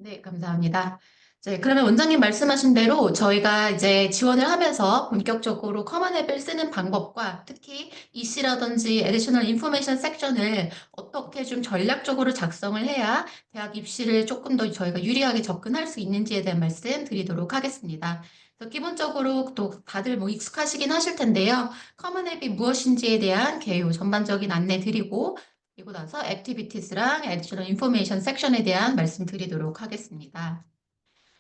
네, 감사합니다. 이제 그러면 원장님 말씀하신 대로 저희가 이제 지원을 하면서 본격적으로 커먼 앱을 쓰는 방법과 특히 EC라든지 Additional Information 섹션을 어떻게 좀 전략적으로 작성을 해야 대학 입시를 조금 더 저희가 유리하게 접근할 수 있는지에 대한 말씀 드리도록 하겠습니다. 그래서 기본적으로 또 다들 뭐 익숙하시긴 하실 텐데요. 커먼 앱이 무엇인지에 대한 개요 전반적인 안내 드리고 그리고 나서 액티비티스랑 Additional Information 섹션에 대한 말씀 드리도록 하겠습니다.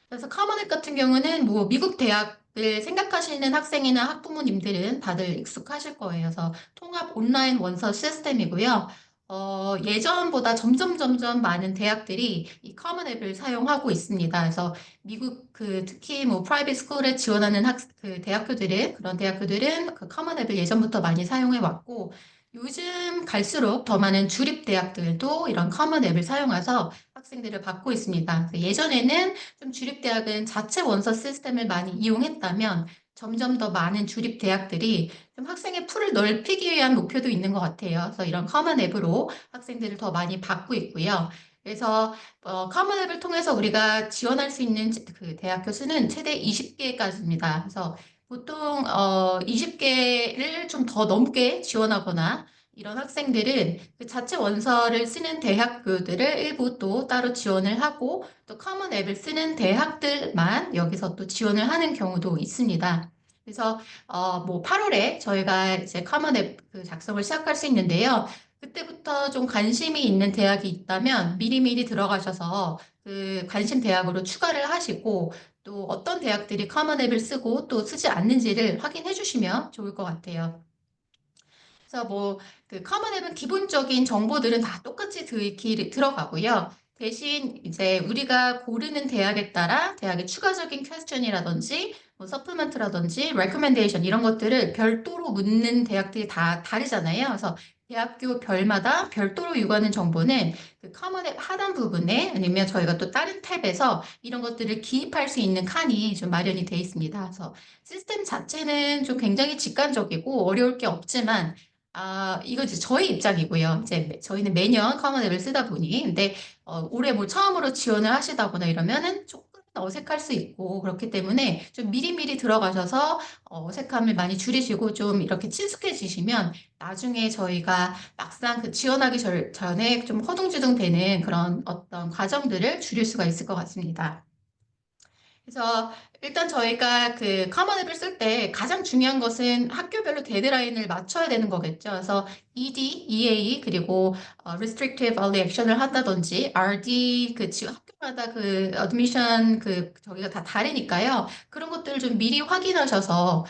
그래서 커먼앱 같은 경우는 뭐 미국 대학을 생각하시는 학생이나 학부모님들은 다들 익숙하실 거예요. 그래서 통합 온라인 원서 시스템이고요. 예전보다 점점 많은 대학들이 이 커먼 앱을 사용하고 있습니다. 그래서 미국 특히 뭐 프라이빗 스쿨에 지원하는 대학교들은 그런 대학교들은 그 커먼 앱을 예전부터 많이 사용해 왔고 요즘 갈수록 더 많은 주립 대학들도 이런 커먼 앱을 사용해서 학생들을 받고 있습니다. 그래서 예전에는 좀 주립대학은 자체 원서 시스템을 많이 이용했다면 점점 더 많은 주립대학들이 좀 학생의 풀을 넓히기 위한 목표도 있는 것 같아요. 그래서 이런 커먼 앱으로 학생들을 더 많이 받고 있고요. 그래서 커먼 앱을 통해서 우리가 지원할 수 있는 그 대학교 수는 최대 20개까지입니다. 그래서 보통 20개를 좀 더 넘게 지원하거나 이런 학생들은 그 자체 원서를 쓰는 대학교들을 일부 또 따로 지원을 하고 또 커먼 앱을 쓰는 대학들만 여기서 또 지원을 하는 경우도 있습니다. 그래서 뭐 8월에 저희가 이제 커먼 앱그 작성을 시작할 수 있는데요. 그때부터 좀 관심이 있는 대학이 있다면 미리미리 들어가셔서 그 관심 대학으로 추가를 하시고 또 어떤 대학들이 커먼 앱을 쓰고 또 쓰지 않는지를 확인해 주시면 좋을 것 같아요. 그래서 뭐 그 커먼 앱은 기본적인 정보들은 다 똑같이 들어가고요. 대신 이제 우리가 고르는 대학에 따라 대학의 추가적인 퀘스천이라든지 뭐 서플먼트라든지 레코멘데이션 이런 것들을 별도로 묻는 대학들이 다 다르잖아요. 그래서 대학교 별마다 별도로 요구하는 정보는 그 커먼 앱 하단 부분에 아니면 저희가 또 다른 탭에서 이런 것들을 기입할 수 있는 칸이 좀 마련이 되어 있습니다. 그래서 시스템 자체는 좀 굉장히 직관적이고 어려울 게 없지만 이거 이제 저희 입장이고요. 이제 저희는 매년 커먼 앱을 쓰다 보니, 근데 올해 뭐 처음으로 지원을 하시다거나 이러면은 조금 어색할 수 있고 그렇기 때문에 좀 미리미리 들어가셔서 어색함을 많이 줄이시고 좀 이렇게 친숙해지시면 나중에 저희가 막상 그 지원하기 전에 좀 허둥지둥 되는 그런 어떤 과정들을 줄일 수가 있을 것 같습니다. 그래서 일단 저희가 그 커먼 앱을 쓸 때 가장 중요한 것은 학교별로 데드라인을 맞춰야 되는 거겠죠. 그래서 ED, EA 그리고 Restrictive Early Action을 한다든지 RD 지금 학교마다 그 admission 저기가 다 다르니까요. 그런 것들을 좀 미리 확인하셔서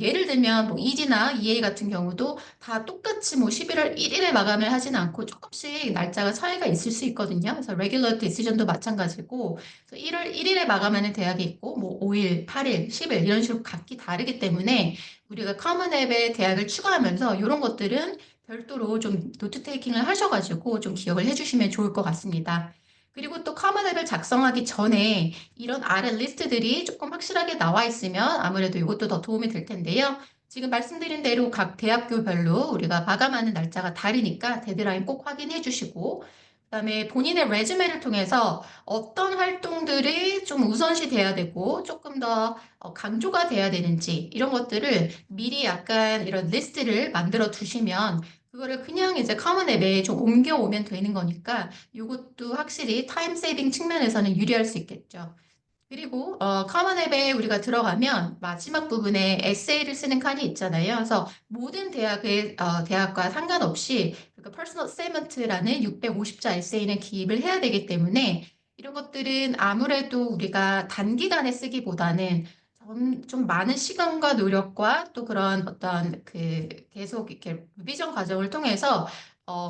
예를 들면 뭐 ED나 EA 같은 경우도 다 똑같이 뭐 11월 1일에 마감을 하진 않고 조금씩 날짜가 차이가 있을 수 있거든요. 그래서 Regular Decision도 마찬가지고 1월 1일에 마감하는 대학이 있고, 뭐 5일, 8일, 10일 이런 식으로 각기 다르기 때문에 우리가 커먼 앱에 대학을 추가하면서 이런 것들은 별도로 좀 노트 테이킹을 하셔가지고 좀 기억을 해주시면 좋을 것 같습니다. 그리고 또 커먼 앱을 작성하기 전에 이런 아래 리스트들이 조금 확실하게 나와 있으면 아무래도 이것도 더 도움이 될 텐데요. 지금 말씀드린 대로 각 대학교별로 우리가 마감하는 날짜가 다르니까 데드라인 꼭 확인해 주시고 그다음에 본인의 레주메를 통해서 어떤 활동들이 좀 우선시 돼야 되고 조금 더 강조가 돼야 되는지 이런 것들을 미리 약간 이런 리스트를 만들어 두시면 그거를 그냥 이제 커먼 앱에 좀 옮겨오면 되는 거니까 이것도 확실히 타임 세이빙 측면에서는 유리할 수 있겠죠. 그리고 커먼 앱에 우리가 들어가면 마지막 부분에 에세이를 쓰는 칸이 있잖아요. 그래서 모든 대학과 상관없이 그러니까 퍼스널 세이먼트라는 650자 에세이는 기입을 해야 되기 때문에 이런 것들은 아무래도 우리가 단기간에 쓰기보다는 좀 많은 시간과 노력과 또 그런 어떤 계속 이렇게 리비전 과정을 통해서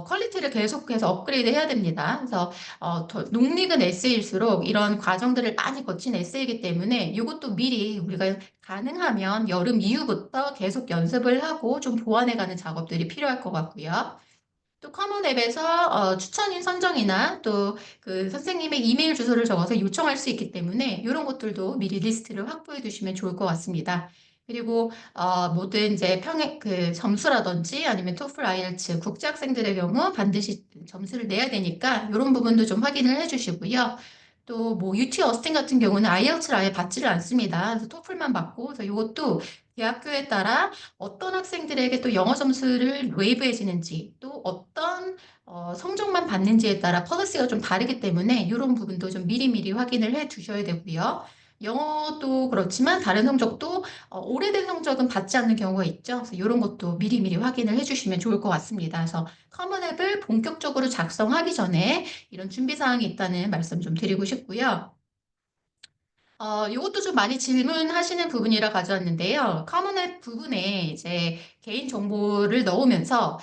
퀄리티를 계속해서 업그레이드 해야 됩니다. 그래서 더 농익은 에세이일수록 이런 과정들을 많이 거친 에세이이기 때문에 이것도 미리 우리가 가능하면 여름 이후부터 계속 연습을 하고 좀 보완해가는 작업들이 필요할 것 같고요. 또 커먼 앱에서 추천인 선정이나 또 그 선생님의 이메일 주소를 적어서 요청할 수 있기 때문에 이런 것들도 미리 리스트를 확보해 두시면 좋을 것 같습니다. 그리고 모든 이제 평행 점수라든지 아니면 토플 아이엘츠 국제 학생들의 경우 반드시 점수를 내야 되니까 이런 부분도 좀 확인을 해주시고요. 또 뭐 UT 어스틴 같은 경우는 IELTS를 아예 받지를 않습니다. 그래서 토플만 받고, 그래서 이것도 대학교에 따라 어떤 학생들에게 또 영어 점수를 웨이브해지는지, 또 어떤 성적만 받는지에 따라 폴리시가 좀 다르기 때문에 이런 부분도 좀 미리미리 확인을 해 두셔야 되고요. 영어도 그렇지만 다른 성적도 오래된 성적은 받지 않는 경우가 있죠. 그래서 이런 것도 미리미리 확인을 해주시면 좋을 것 같습니다. 그래서 커먼 앱을 본격적으로 작성하기 전에 이런 준비 사항이 있다는 말씀 좀 드리고 싶고요. 이것도 좀 많이 질문하시는 부분이라 가져왔는데요. 커먼 앱 부분에 이제 개인 정보를 넣으면서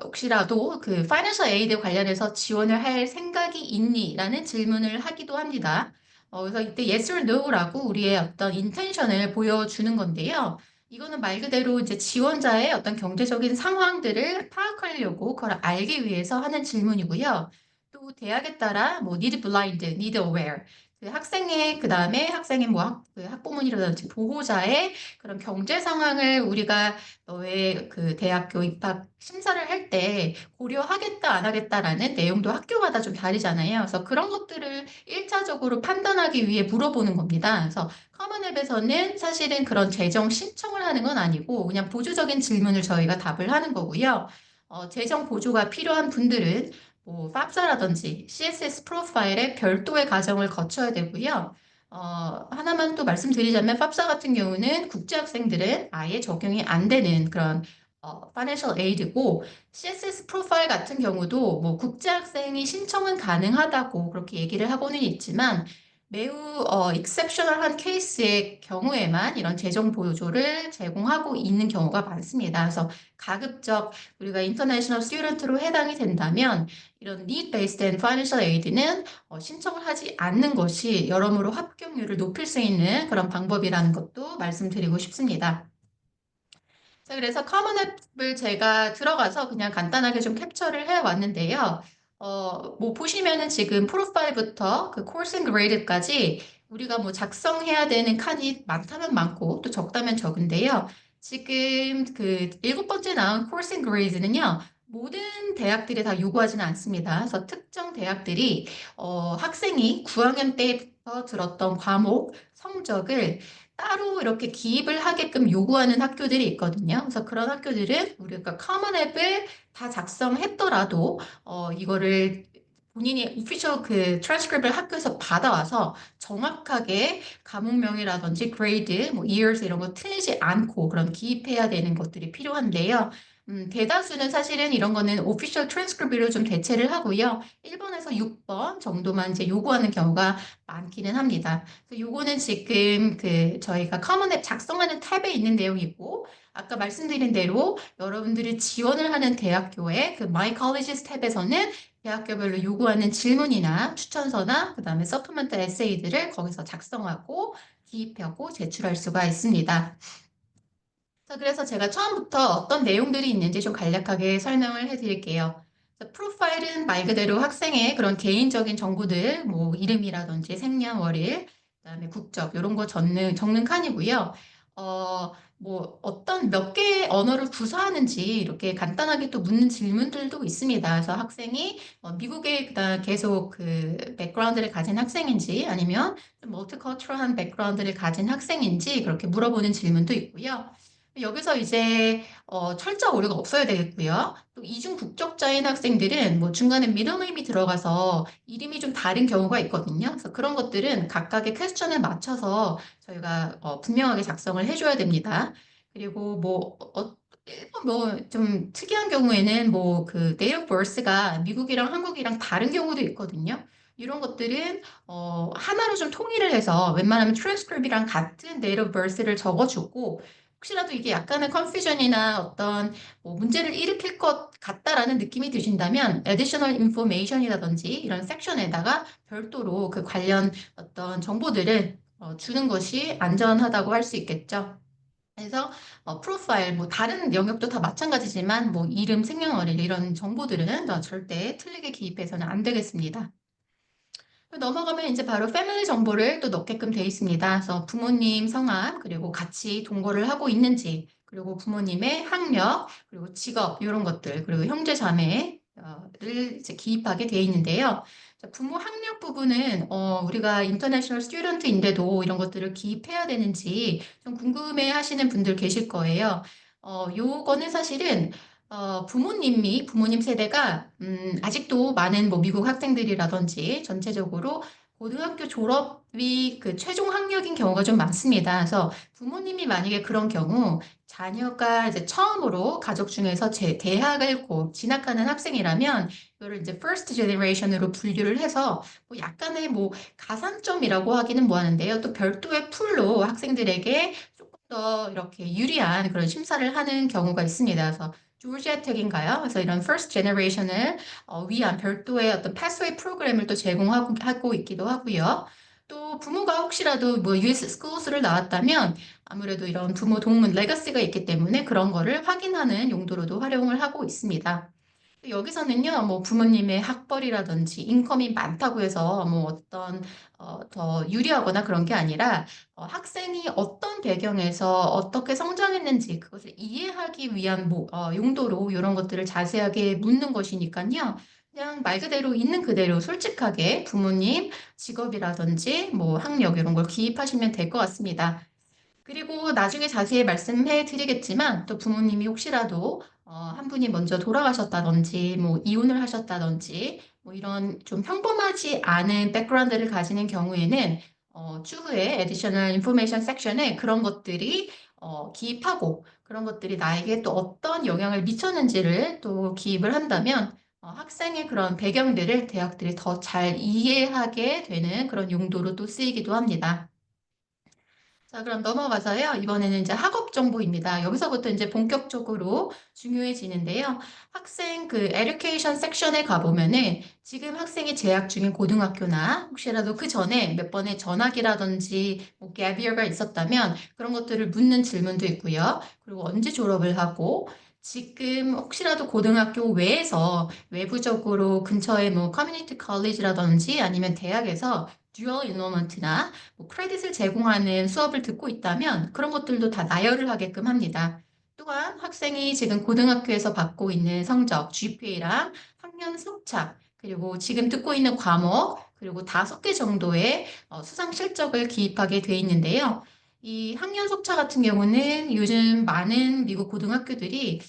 혹시라도 그 파이낸셜 에이드 관련해서 지원을 할 생각이 있니? 라는 질문을 하기도 합니다. 그래서 이때 yes or no라고 우리의 어떤 인텐션을 보여주는 건데요. 이거는 말 그대로 이제 지원자의 어떤 경제적인 상황들을 파악하려고 그걸 알기 위해서 하는 질문이고요. 또 대학에 따라 뭐 need blind, need aware 그 학생의 그 다음에 학생의 뭐 그 학부모님이라든지 보호자의 그런 경제 상황을 우리가 너의 그 대학교 입학 심사를 할 때 고려하겠다 안 하겠다라는 내용도 학교마다 좀 다르잖아요. 그래서 그런 것들을 일차적으로 판단하기 위해 물어보는 겁니다. 그래서 커먼앱에서는 사실은 그런 재정 신청을 하는 건 아니고 그냥 보조적인 질문을 저희가 답을 하는 거고요. 재정 보조가 필요한 분들은 뭐 팝사라든지 CSS 프로파일에 별도의 과정을 거쳐야 되고요. 하나만 또 말씀드리자면 팝사 같은 경우는 국제 학생들은 아예 적용이 안 되는 그런 파이낸셜 에이드고 CSS 프로파일 같은 경우도 뭐 국제 학생이 신청은 가능하다고 그렇게 얘기를 하고는 있지만 매우 익셉셔널한 케이스의 경우에만 이런 재정 보조를 제공하고 있는 경우가 많습니다. 그래서 가급적 우리가 인터내셔널 스튜던트로 해당이 된다면 이런 need-based and financial aid는 신청을 하지 않는 것이 여러모로 합격률을 높일 수 있는 그런 방법이라는 것도 말씀드리고 싶습니다. 자, 그래서 커먼 앱을 제가 들어가서 그냥 간단하게 좀 캡처를 해 왔는데요. 뭐 보시면은 지금 프로파일부터 그 코र्스 앤 그레이드까지 우리가 뭐 작성해야 되는 칸이 많다면 많고 또 적다면 적은데요. 지금 그 7번째 나온 코र्스 앤 그레이드는요. 모든 대학들이 다 요구하지는 않습니다. 그래서 특정 대학들이 학생이 9학년 때부터 들었던 과목 성적을 따로 이렇게 기입을 하게끔 요구하는 학교들이 있거든요. 그래서 그런 학교들은 우리가 커먼 앱을 다 작성했더라도 이거를 본인이 오피셜 그 트랜스크립을 학교에서 받아와서 정확하게 과목명이라든지 그레이드, 뭐 years 이런 거 틀리지 않고 그런 기입해야 되는 것들이 필요한데요. 대다수는 사실은 이런 거는 오피셜 트랜스크립으로 좀 대체를 하고요. 1번에서 6번 정도만 이제 요구하는 경우가 많기는 합니다. 그래서 요거는 지금 그 저희가 커먼 앱 작성하는 탭에 있는 내용이고 아까 말씀드린 대로 여러분들이 지원을 하는 대학교의 그 My Colleges 탭에서는 대학교별로 요구하는 질문이나 추천서나 그다음에 서프먼트 에세이들을 거기서 작성하고 기입하고 제출할 수가 있습니다. 자, 그래서 제가 처음부터 어떤 내용들이 있는지 좀 간략하게 설명을 해드릴게요. 자, 프로파일은 말 그대로 학생의 그런 개인적인 정보들, 뭐 이름이라든지 생년월일, 그다음에 국적 이런 거 적는 칸이고요. 뭐 어떤 몇 개의 언어를 구사하는지 이렇게 간단하게 또 묻는 질문들도 있습니다. 그래서 학생이 미국에 계속 그 백그라운드를 가진 학생인지 아니면 좀 멀티컬처럴한 백그라운드를 가진 학생인지 그렇게 물어보는 질문도 있고요. 여기서 이제 철자 오류가 없어야 되겠고요. 또 이중 국적자인 학생들은 뭐 중간에 미ddlename이 들어가서 이름이 좀 다른 경우가 있거든요. 그래서 그런 것들은 각각의 퀘스천에 맞춰서 저희가 분명하게 작성을 해줘야 됩니다. 그리고 뭐 일본 뭐 좀 특이한 경우에는 뭐 그 date of birth가 미국이랑 한국이랑 다른 경우도 있거든요. 이런 것들은 하나로 좀 통일을 해서 웬만하면 트랜스크립이랑 같은 date of birth를 적어주고 혹시라도 이게 약간의 컨퓨전이나 어떤 뭐 문제를 일으킬 것 같다라는 느낌이 드신다면 additional information이라든지 이런 섹션에다가 별도로 그 관련 어떤 정보들을 주는 것이 안전하다고 할 수 있겠죠. 그래서 프로파일 뭐 다른 영역도 다 마찬가지지만 뭐 이름, 생년월일 이런 정보들은 절대 틀리게 기입해서는 안 되겠습니다. 넘어가면 이제 바로 패밀리 정보를 또 넣게끔 돼 있습니다. 그래서 부모님 성함, 그리고 같이 동거를 하고 있는지, 그리고 부모님의 학력, 그리고 직업, 이런 것들, 그리고 형제 자매를 이제 기입하게 돼 있는데요. 자, 부모 학력 부분은 우리가 인터내셔널 스튜던트인데도 이런 것들을 기입해야 되는지 좀 궁금해 하시는 분들 계실 거예요. 요거는 사실은 부모님 세대가 아직도 많은 뭐 미국 학생들이라든지 전체적으로 고등학교 졸업이 그 최종 학력인 경우가 좀 많습니다. 그래서 부모님이 만약에 그런 경우 자녀가 이제 처음으로 가족 중에서 대학을 곧 진학하는 학생이라면 이거를 이제 first generation으로 분류를 해서 뭐 약간의 뭐 가산점이라고 하기는 뭐하는데요. 또 별도의 풀로 학생들에게 조금 더 이렇게 유리한 그런 심사를 하는 경우가 있습니다. 그래서 조지아 텍인가요? 그래서 이런 first generation을 위한 별도의 어떤 pathway 프로그램을 또 제공하고 있기도 하고요. 또 부모가 혹시라도 뭐 US schools 나왔다면 아무래도 이런 부모 동문 레거시가 있기 때문에 그런 거를 확인하는 용도로도 활용을 하고 있습니다. 여기서는요, 뭐 부모님의 학벌이라든지 인컴이 많다고 해서 뭐 어떤 더 유리하거나 그런 게 아니라 학생이 어떤 배경에서 어떻게 성장했는지 그것을 이해하기 위한 용도로 이런 것들을 자세하게 묻는 것이니까요. 그냥 말 그대로 있는 그대로 솔직하게 부모님 직업이라든지 뭐 학력 이런 걸 기입하시면 될 것 같습니다. 그리고 나중에 자세히 말씀해 드리겠지만 또 부모님이 혹시라도 한 분이 먼저 돌아가셨다든지 뭐 이혼을 하셨다든지 뭐 이런 좀 평범하지 않은 백그라운드를 가지는 경우에는 추후에 additional information 섹션에 그런 것들이 기입하고 그런 것들이 나에게 또 어떤 영향을 미쳤는지를 또 기입을 한다면 학생의 그런 배경들을 대학들이 더 잘 이해하게 되는 그런 용도로 또 쓰이기도 합니다. 자, 그럼 넘어가서요. 이번에는 이제 학업 정보입니다. 여기서부터 이제 본격적으로 중요해지는데요. 학생 그 education 섹션에 가보면은 지금 학생이 재학 중인 고등학교나 혹시라도 그 전에 몇 번의 전학이라든지 뭐 gap year가 있었다면 그런 것들을 묻는 질문도 있고요. 그리고 언제 졸업을 하고 지금 혹시라도 고등학교 외에서 외부적으로 근처에 뭐 커뮤니티 컬리지라든지 아니면 대학에서 듀얼 인로먼트나 뭐 크레딧을 제공하는 수업을 듣고 있다면 그런 것들도 다 나열을 하게끔 합니다. 또한 학생이 지금 고등학교에서 받고 있는 성적, GPA랑 학년 성착, 그리고 지금 듣고 있는 과목, 그리고 5개 정도의 수상 실적을 기입하게 돼 있는데요. 이 학년 속차 같은 경우는 요즘 많은 미국 고등학교들이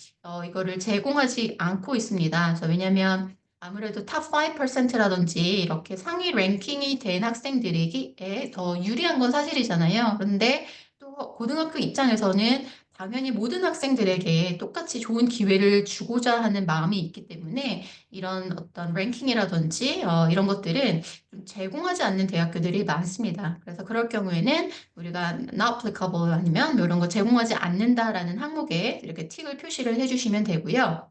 이거를 제공하지 않고 있습니다. 그래서 왜냐하면 아무래도 탑 5%라든지 이렇게 상위 랭킹이 된 학생들에게 더 유리한 건 사실이잖아요. 그런데 또 고등학교 입장에서는 당연히 모든 학생들에게 똑같이 좋은 기회를 주고자 하는 마음이 있기 때문에 이런 어떤 랭킹이라든지 이런 것들은 좀 제공하지 않는 대학교들이 많습니다. 그래서 그럴 경우에는 우리가 not applicable 아니면 이런 거 제공하지 않는다라는 항목에 이렇게 틱을 표시를 해주시면 되고요.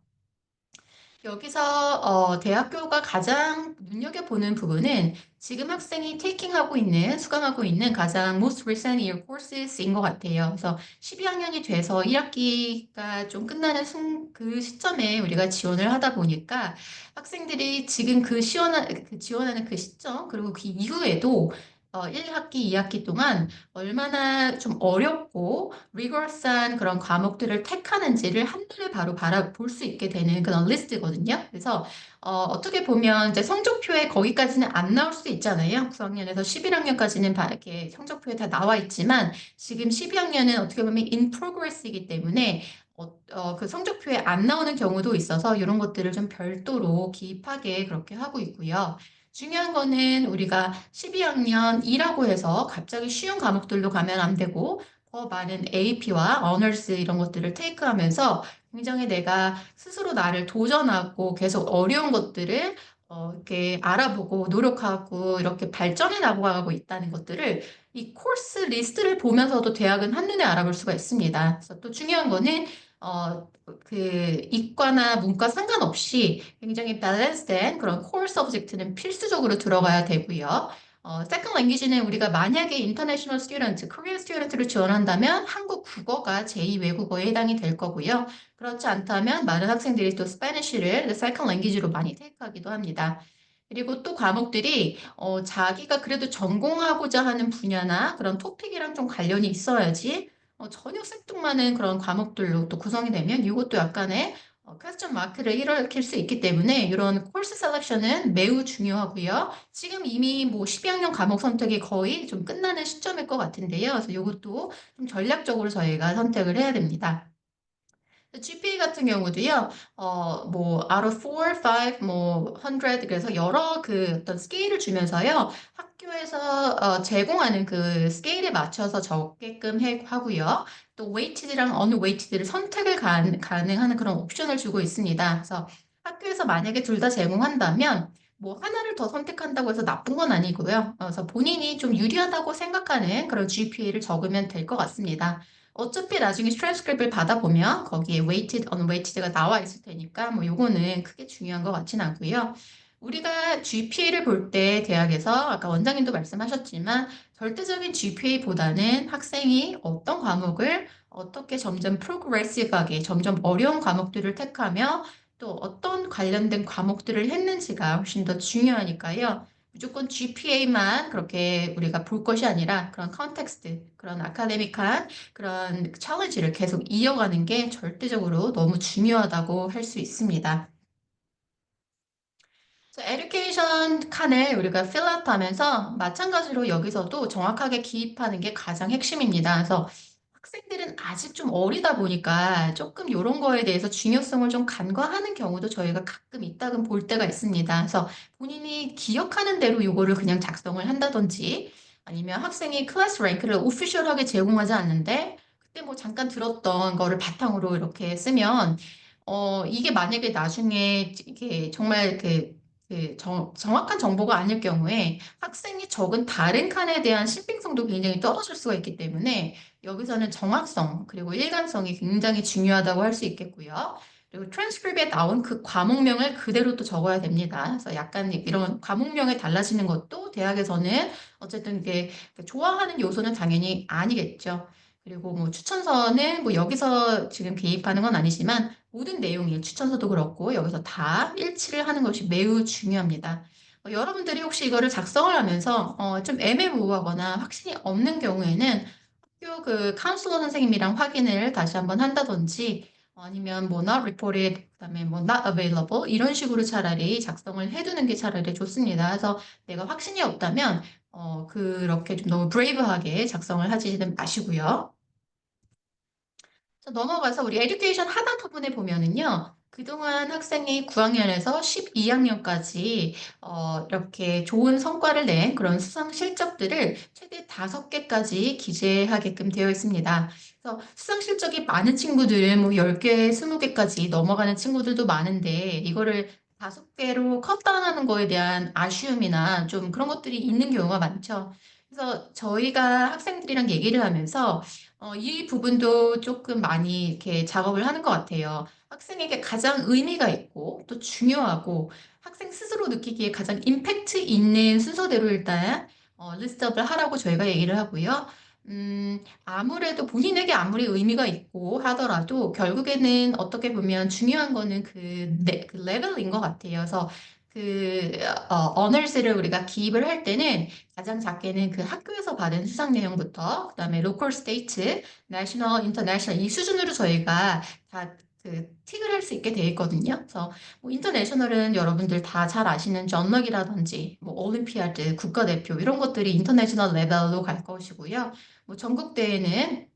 여기서 대학교가 가장 눈여겨보는 부분은 지금 학생이 테이킹하고 있는, 수강하고 있는 가장 most recent year courses인 것 같아요. 그래서 12학년이 돼서 1학기가 좀 끝나는 그 시점에 우리가 지원을 하다 보니까 학생들이 지금 그 지원하는 그 시점, 그리고 그 이후에도 1학기, 2학기 동안 얼마나 좀 어렵고 리거스한 그런 과목들을 택하는지를 한눈에 바로 바라볼 수 있게 되는 그런 리스트거든요. 그래서 어떻게 보면 이제 성적표에 거기까지는 안 나올 수 있잖아요. 9학년에서 11학년까지는 이렇게 성적표에 다 나와 있지만 지금 12학년은 어떻게 보면 in progress이기 때문에 그 성적표에 안 나오는 경우도 있어서 이런 것들을 좀 별도로 기입하게 그렇게 하고 있고요. 중요한 거는 우리가 12학년이라고 해서 갑자기 쉬운 과목들로 가면 안 되고 더 많은 AP와 Honors 이런 것들을 테이크하면서 굉장히 내가 스스로 나를 도전하고 계속 어려운 것들을 이렇게 알아보고 노력하고 이렇게 발전해 나가고 있다는 것들을 이 코र्스 리스트를 보면서도 대학은 한눈에 알아볼 수가 있습니다. 그래서 또 중요한 거는 그 이과나 문과 상관없이 굉장히 밸런스된 그런 코어 서브젝트는 필수적으로 들어가야 되고요. 세컨 랭귀지는 우리가 만약에 인터내셔널 스튜던트, 코리안 스튜던트를 지원한다면 한국 국어가 제2 외국어에 해당이 될 거고요. 그렇지 않다면 많은 학생들이 또 스페니쉬를 세컨 랭귀지로 많이 테이크하기도 합니다. 그리고 또 과목들이 자기가 그래도 전공하고자 하는 분야나 그런 토픽이랑 좀 관련이 있어야지 전혀 생뚱맞은 그런 과목들로 또 구성이 되면 이것도 약간의 퀘스천 마크를 일으킬 수 있기 때문에 이런 코र्스 셀렉션은 매우 중요하고요. 지금 이미 뭐 12학년 과목 선택이 거의 좀 끝나는 시점일 것 같은데요. 그래서 이것도 좀 전략적으로 저희가 선택을 해야 됩니다. GPA 같은 경우도요, 뭐, out of 4, 5, 뭐, 100, 그래서 여러 그 어떤 스케일을 주면서요, 학교에서 제공하는 그 스케일에 맞춰서 적게끔 하고요. 또 웨이티드랑 어느 웨이티드를 선택을 가능한 그런 옵션을 주고 있습니다. 그래서 학교에서 만약에 둘 다 제공한다면, 뭐, 하나를 더 선택한다고 해서 나쁜 건 아니고요. 그래서 본인이 좀 유리하다고 생각하는 그런 GPA를 적으면 될 것 같습니다. 어차피 나중에 트랜스크립트를 받아보면 거기에 weighted, unweighted가 나와 있을 테니까 뭐 요거는 크게 중요한 것 같진 않고요. 우리가 GPA를 볼 때 대학에서 아까 원장님도 말씀하셨지만 절대적인 GPA보다는 학생이 어떤 과목을 어떻게 점점 프로그레시브하게 점점 어려운 과목들을 택하며 또 어떤 관련된 과목들을 했는지가 훨씬 더 중요하니까요. 무조건 GPA만 그렇게 우리가 볼 것이 아니라 그런 컨텍스트, 그런 아카데믹한 그런 챌린지를 계속 이어가는 게 절대적으로 너무 중요하다고 할 수 있습니다. 에듀케이션 칸을 우리가 필라트 하면서 마찬가지로 여기서도 정확하게 기입하는 게 가장 핵심입니다. 그래서 학생들은 아직 좀 어리다 보니까 조금 이런 거에 대해서 중요성을 좀 간과하는 경우도 저희가 가끔 있다금 볼 때가 있습니다. 그래서 본인이 기억하는 대로 요거를 그냥 작성을 한다든지 아니면 학생이 클래스 랭크를 오피셜하게 제공하지 않는데 그때 뭐 잠깐 들었던 거를 바탕으로 이렇게 쓰면 이게 만약에 나중에 이게 정말 정확한 정보가 아닐 경우에 학생이 적은 다른 칸에 대한 신빙성도 굉장히 떨어질 수가 있기 때문에 여기서는 정확성 그리고 일관성이 굉장히 중요하다고 할 수 있겠고요. 그리고 트랜스크립트에 나온 그 과목명을 그대로 또 적어야 됩니다. 그래서 약간 이런 과목명이 달라지는 것도 대학에서는 어쨌든 이게 좋아하는 요소는 당연히 아니겠죠. 그리고 뭐 추천서는 뭐 여기서 지금 개입하는 건 아니지만 모든 내용이 추천서도 그렇고 여기서 다 일치를 하는 것이 매우 중요합니다. 여러분들이 혹시 이거를 작성을 하면서 좀 애매모호하거나 확신이 없는 경우에는 학교 그 카운슬러 선생님이랑 확인을 다시 한번 한다든지 아니면 뭐 not reported 그다음에 뭐 not available 이런 식으로 차라리 작성을 해두는 게 차라리 좋습니다. 그래서 내가 확신이 없다면 그렇게 좀 너무 브레이브하게 작성을 하지는 마시고요. 자, 넘어가서 우리 에듀케이션 하단 부분에 보면은요. 그동안 학생이 9학년에서 12학년까지 이렇게 좋은 성과를 낸 그런 수상 실적들을 최대 5개까지 기재하게끔 되어 있습니다. 그래서 수상 실적이 많은 친구들은 뭐 10개, 20개까지 넘어가는 친구들도 많은데 이거를 5개로 컷다운하는 거에 대한 아쉬움이나 좀 그런 것들이 있는 경우가 많죠. 그래서 저희가 학생들이랑 얘기를 하면서 이 부분도 조금 많이 이렇게 작업을 하는 것 같아요. 학생에게 가장 의미가 있고 또 중요하고 학생 스스로 느끼기에 가장 임팩트 있는 순서대로 일단 리스트업을 하라고 저희가 얘기를 하고요. 아무래도 본인에게 아무리 의미가 있고 하더라도 결국에는 어떻게 보면 중요한 거는 그 레벨인 것 같아요. 그래서 그 어널스를 우리가 기입을 할 때는 가장 작게는 그 학교에서 받은 수상 내용부터 그다음에 로컬 스테이트, 내셔널, 인터내셔널 이 수준으로 저희가 다 그 틱을 할 수 있게 돼 있거든요. 그래서 뭐 인터내셔널은 여러분들 다 잘 아시는 전력이라든지 뭐 올림피아드, 국가대표 이런 것들이 인터내셔널 레벨로 갈 것이고요. 뭐 전국 대회는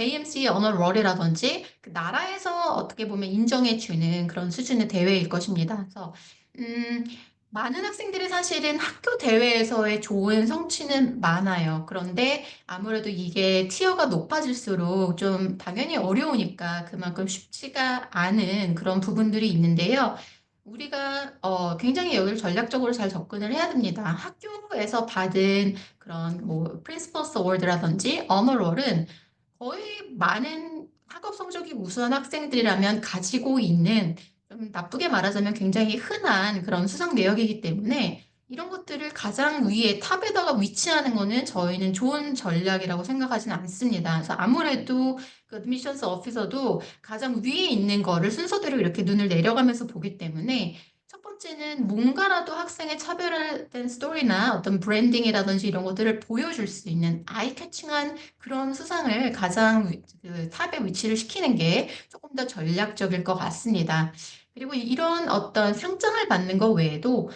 AMC 언어월이라든지 그 나라에서 어떻게 보면 인정해주는 그런 수준의 대회일 것입니다. 그래서 음, 많은 학생들이 사실은 학교 대회에서의 좋은 성취는 많아요. 그런데 아무래도 이게 티어가 높아질수록 좀 당연히 어려우니까 그만큼 쉽지가 않은 그런 부분들이 있는데요. 우리가 굉장히 여기를 전략적으로 잘 접근을 해야 됩니다. 학교에서 받은 그런 뭐 프린시퍼스 어워드라든지 어너롤은 거의 많은 학업 성적이 우수한 학생들이라면 가지고 있는 좀 나쁘게 말하자면 굉장히 흔한 그런 수상 내역이기 때문에 이런 것들을 가장 위에 탑에다가 위치하는 거는 저희는 좋은 전략이라고 생각하지는 않습니다. 그래서 아무래도 그 어드미션스 오피서도 가장 위에 있는 거를 순서대로 이렇게 눈을 내려가면서 보기 때문에 첫 번째는 뭔가라도 학생의 차별화된 스토리나 어떤 브랜딩이라든지 이런 것들을 보여줄 수 있는 아이캐칭한 그런 수상을 가장 그 탑에 위치를 시키는 게 조금 더 전략적일 것 같습니다. 그리고 이런 어떤 상장을 받는 것 외에도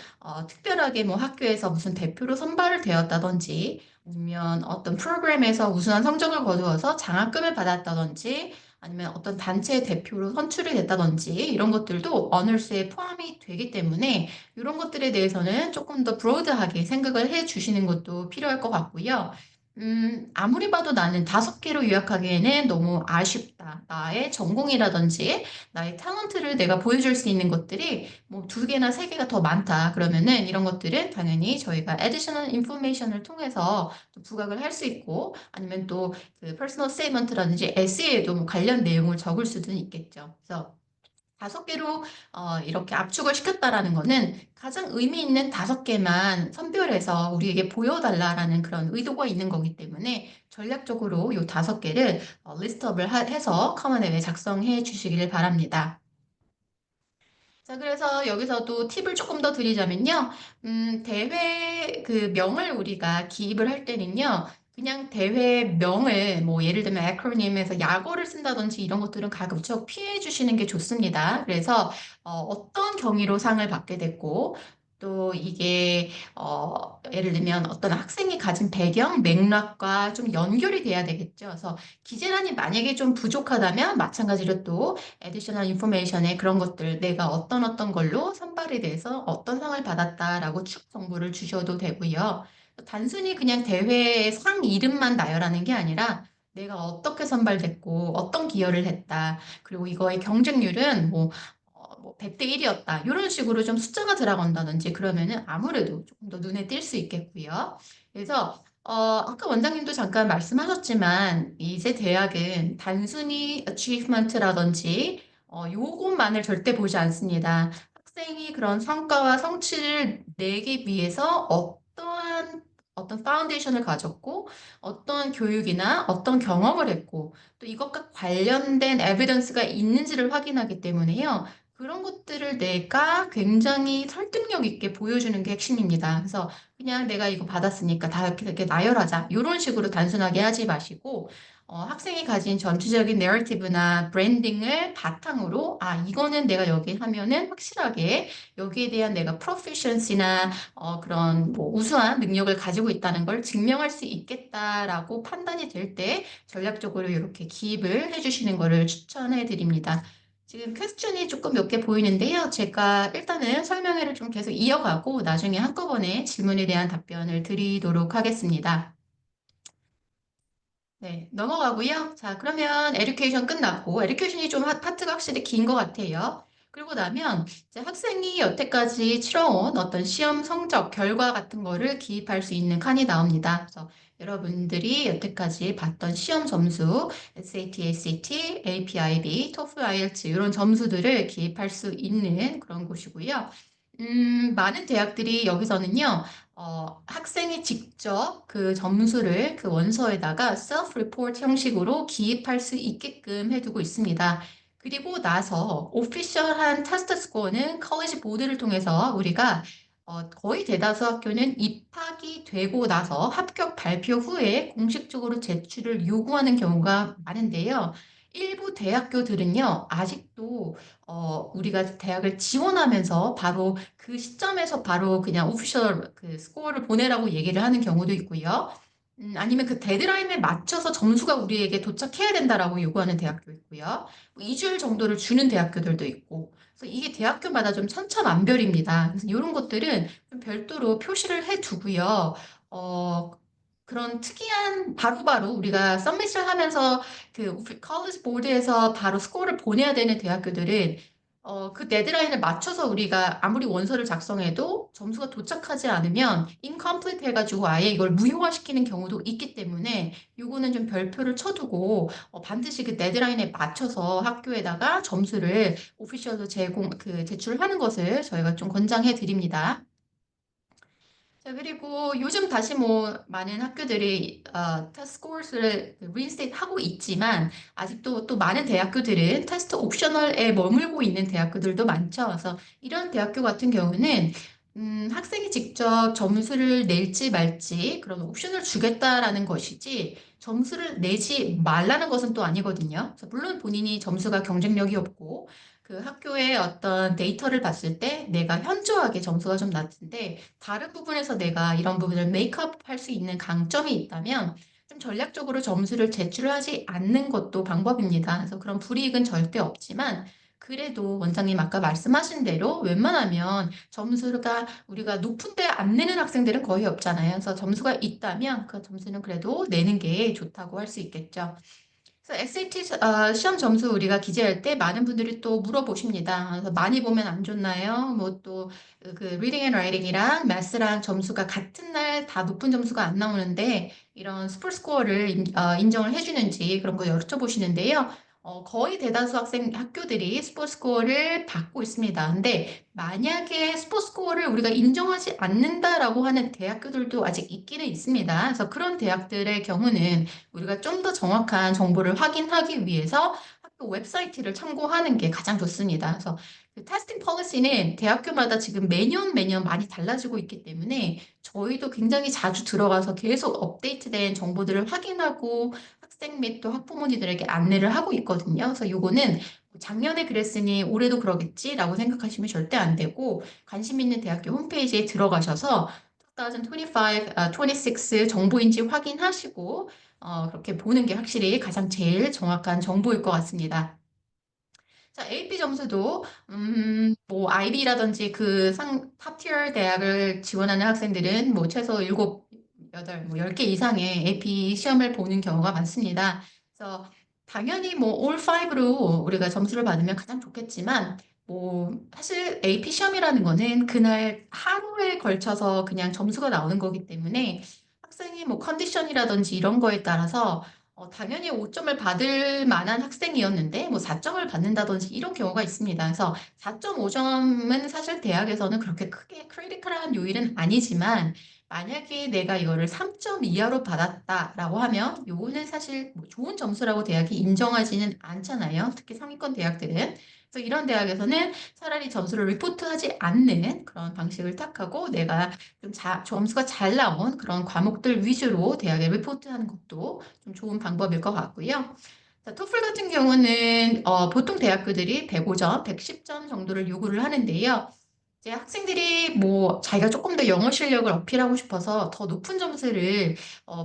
특별하게 뭐 학교에서 무슨 대표로 선발을 되었다든지 아니면 어떤 프로그램에서 우수한 성적을 거두어서 장학금을 받았다든지 아니면 어떤 단체의 대표로 선출이 됐다든지 이런 것들도 어널스에 포함이 되기 때문에 이런 것들에 대해서는 조금 더 브로드하게 생각을 해 주시는 것도 필요할 것 같고요. 아무리 봐도 나는 5개로 요약하기에는 너무 아쉽다. 나의 전공이라든지 나의 탤런트를 내가 보여줄 수 있는 것들이 뭐 2개나 3개가 더 많다. 그러면은 이런 것들은 당연히 저희가 additional information을 통해서 또 부각을 할 수 있고 아니면 또 그 퍼스널 스테이트먼트라든지 에세이에도 뭐 관련 내용을 적을 수도 있겠죠. 그래서 5개로 이렇게 압축을 시켰다라는 거는 가장 의미 있는 5개만 선별해서 우리에게 보여달라라는 그런 의도가 있는 거기 때문에 전략적으로 이 5개를 리스트업을 해서 커먼 앱에 작성해 주시기를 바랍니다. 자, 그래서 여기서도 팁을 조금 더 드리자면요. 대회 그 명을 우리가 기입을 할 때는요. 그냥 대회 명을 뭐 예를 들면 에크로님에서 약어를 쓴다든지 이런 것들은 가급적 피해 주시는 게 좋습니다. 그래서 어떤 경위로 상을 받게 됐고 또 이게 예를 들면 어떤 학생이 가진 배경, 맥락과 좀 연결이 돼야 되겠죠. 그래서 기재란이 만약에 좀 부족하다면 마찬가지로 또 additional information에 그런 것들 내가 어떤 걸로 선발이 돼서 어떤 상을 받았다라고 추 정보를 주셔도 되고요. 단순히 그냥 대회의 상 이름만 나열하는 게 아니라 내가 어떻게 선발됐고 어떤 기여를 했다. 그리고 이거의 경쟁률은 뭐 100대 1이었다. 이런 식으로 좀 숫자가 들어간다든지 그러면은 아무래도 조금 더 눈에 띌 수 있겠고요. 그래서 아까 원장님도 잠깐 말씀하셨지만 이제 대학은 단순히 achievement라든지 요것만을 절대 보지 않습니다. 학생이 그런 성과와 성취를 내기 위해서 어떤 파운데이션을 가졌고 어떤 교육이나 어떤 경험을 했고 또 이것과 관련된 에비던스가 있는지를 확인하기 때문에요. 그런 것들을 내가 굉장히 설득력 있게 보여주는 게 핵심입니다. 그래서 그냥 내가 이거 받았으니까 다 이렇게 나열하자. 이런 식으로 단순하게 하지 마시고, 학생이 가진 전투적인 내러티브나 브랜딩을 바탕으로, 이거는 내가 여기 하면은 확실하게 여기에 대한 내가 프로피션시나 그런 뭐 우수한 능력을 가지고 있다는 걸 증명할 수 있겠다라고 판단이 될 때 전략적으로 이렇게 기입을 해주시는 거를 추천해 드립니다. 지금 퀘스천이 조금 몇 개 보이는데요. 제가 일단은 설명회를 좀 계속 이어가고 나중에 한꺼번에 질문에 대한 답변을 드리도록 하겠습니다. 네, 넘어가고요. 자, 그러면 에듀케이션 끝났고, 에듀케이션이 좀 파트가 확실히 긴 것 같아요. 그리고 나면 이제 학생이 여태까지 치러온 어떤 시험 성적, 결과 같은 거를 기입할 수 있는 칸이 나옵니다. 그래서 여러분들이 여태까지 봤던 시험 점수, SAT, ACT, APIB, TOEFL, IELTS 이런 점수들을 기입할 수 있는 그런 곳이고요. 많은 대학들이 여기서는요, 학생이 직접 그 점수를 그 원서에다가 self report 형식으로 기입할 수 있게끔 해두고 있습니다. 그리고 나서 오피셜한 테스트 스코어는 컬리지 보드를 통해서 우리가 거의 대다수 학교는 입학이 되고 나서 합격 발표 후에 공식적으로 제출을 요구하는 경우가 많은데요. 일부 대학교들은요, 아직도 우리가 대학을 지원하면서 바로 그 시점에서 바로 그냥 오피셜 그 스코어를 보내라고 얘기를 하는 경우도 있고요. 아니면 그 데드라인에 맞춰서 점수가 우리에게 도착해야 된다라고 요구하는 대학교 있고요. 뭐 2주일 정도를 주는 대학교들도 있고. 그래서 이게 대학교마다 좀 천차만별입니다. 그래서 이런 것들은 좀 별도로 표시를 해 두고요. 어, 그런 특이한 바로바로 우리가 서미션 하면서 그 컬리지 보드에서 바로 스코어를 보내야 되는 대학교들은 그 데드라인을 맞춰서 우리가 아무리 원서를 작성해도 점수가 도착하지 않으면 incomplete 해가지고 아예 이걸 무효화시키는 경우도 있기 때문에 요거는 좀 별표를 쳐두고 반드시 그 데드라인에 맞춰서 학교에다가 점수를 오피셜로 제출하는 것을 저희가 좀 권장해 드립니다. 자, 그리고 요즘 다시 뭐 많은 학교들이 테스트 코र्스를 리인스테이트 하고 있지만 아직도 또 많은 대학교들은 테스트 옵셔널에 머물고 있는 대학교들도 많죠. 그래서 이런 대학교 같은 경우는 학생이 직접 점수를 낼지 말지 그런 옵션을 주겠다라는 것이지 점수를 내지 말라는 것은 또 아니거든요. 그래서 물론 본인이 점수가 경쟁력이 없고 그 학교의 어떤 데이터를 봤을 때 내가 현저하게 점수가 좀 낮은데 다른 부분에서 내가 이런 부분을 메이크업 할 수 있는 강점이 있다면 좀 전략적으로 점수를 제출하지 않는 것도 방법입니다. 그래서 그런 불이익은 절대 없지만 그래도 원장님 아까 말씀하신 대로 웬만하면 점수가 우리가 높은데 안 내는 학생들은 거의 없잖아요. 그래서 점수가 있다면 그 점수는 그래도 내는 게 좋다고 할 수 있겠죠. 그래서 SAT 시험 점수 우리가 기재할 때 많은 분들이 또 물어보십니다. 그래서 많이 보면 안 좋나요? 뭐 또 그 리딩 앤 라이팅이랑 매스랑 점수가 같은 날 다 높은 점수가 안 나오는데 이런 스포 스코어를 인정을 해주는지 그런 거 여쭤보시는데요. 거의 대다수 학교들이 스포 스코어를 받고 있습니다. 근데 만약에 스포 스코어를 우리가 인정하지 않는다라고 하는 대학교들도 아직 있기는 있습니다. 그래서 그런 대학들의 경우는 우리가 좀 더 정확한 정보를 확인하기 위해서 학교 웹사이트를 참고하는 게 가장 좋습니다. 그래서 그 테스팅 폴리시는 대학교마다 지금 매년 매년 많이 달라지고 있기 때문에 저희도 굉장히 자주 들어가서 계속 업데이트된 정보들을 확인하고 학생 및 또 학부모님들에게 안내를 하고 있거든요. 그래서 요거는 작년에 그랬으니 올해도 그러겠지라고 생각하시면 절대 안 되고 관심 있는 대학교 홈페이지에 들어가셔서 2025, 26 정보인지 확인하시고 그렇게 보는 게 확실히 가장 제일 정확한 정보일 것 같습니다. 자, AP 점수도, 뭐, IB라든지 그 탑티어 대학을 지원하는 학생들은 뭐, 최소 7, 8, 뭐, 10개 이상의 AP 시험을 보는 경우가 많습니다. 그래서, 당연히 뭐, all 5로 우리가 점수를 받으면 가장 좋겠지만, 뭐, 사실 AP 시험이라는 거는 그날 하루에 걸쳐서 그냥 점수가 나오는 거기 때문에 학생의 뭐, 컨디션이라든지 이런 거에 따라서 당연히 5점을 받을 만한 학생이었는데 뭐 4점을 받는다든지 이런 경우가 있습니다. 그래서 4.5점은 사실 대학에서는 그렇게 크게 크리티컬한 요일은 아니지만 만약에 내가 이거를 3점 이하로 받았다라고 하면 요거는 사실 뭐 좋은 점수라고 대학이 인정하지는 않잖아요. 특히 상위권 대학들은. 그래서 이런 대학에서는 차라리 점수를 리포트하지 않는 그런 방식을 택하고 내가 좀 점수가 잘 나온 그런 과목들 위주로 대학에 리포트하는 것도 좀 좋은 방법일 것 같고요. 자, 토플 같은 경우는 보통 대학교들이 105점, 110점 정도를 요구를 하는데요. 이제 학생들이 뭐 자기가 조금 더 영어 실력을 어필하고 싶어서 더 높은 점수를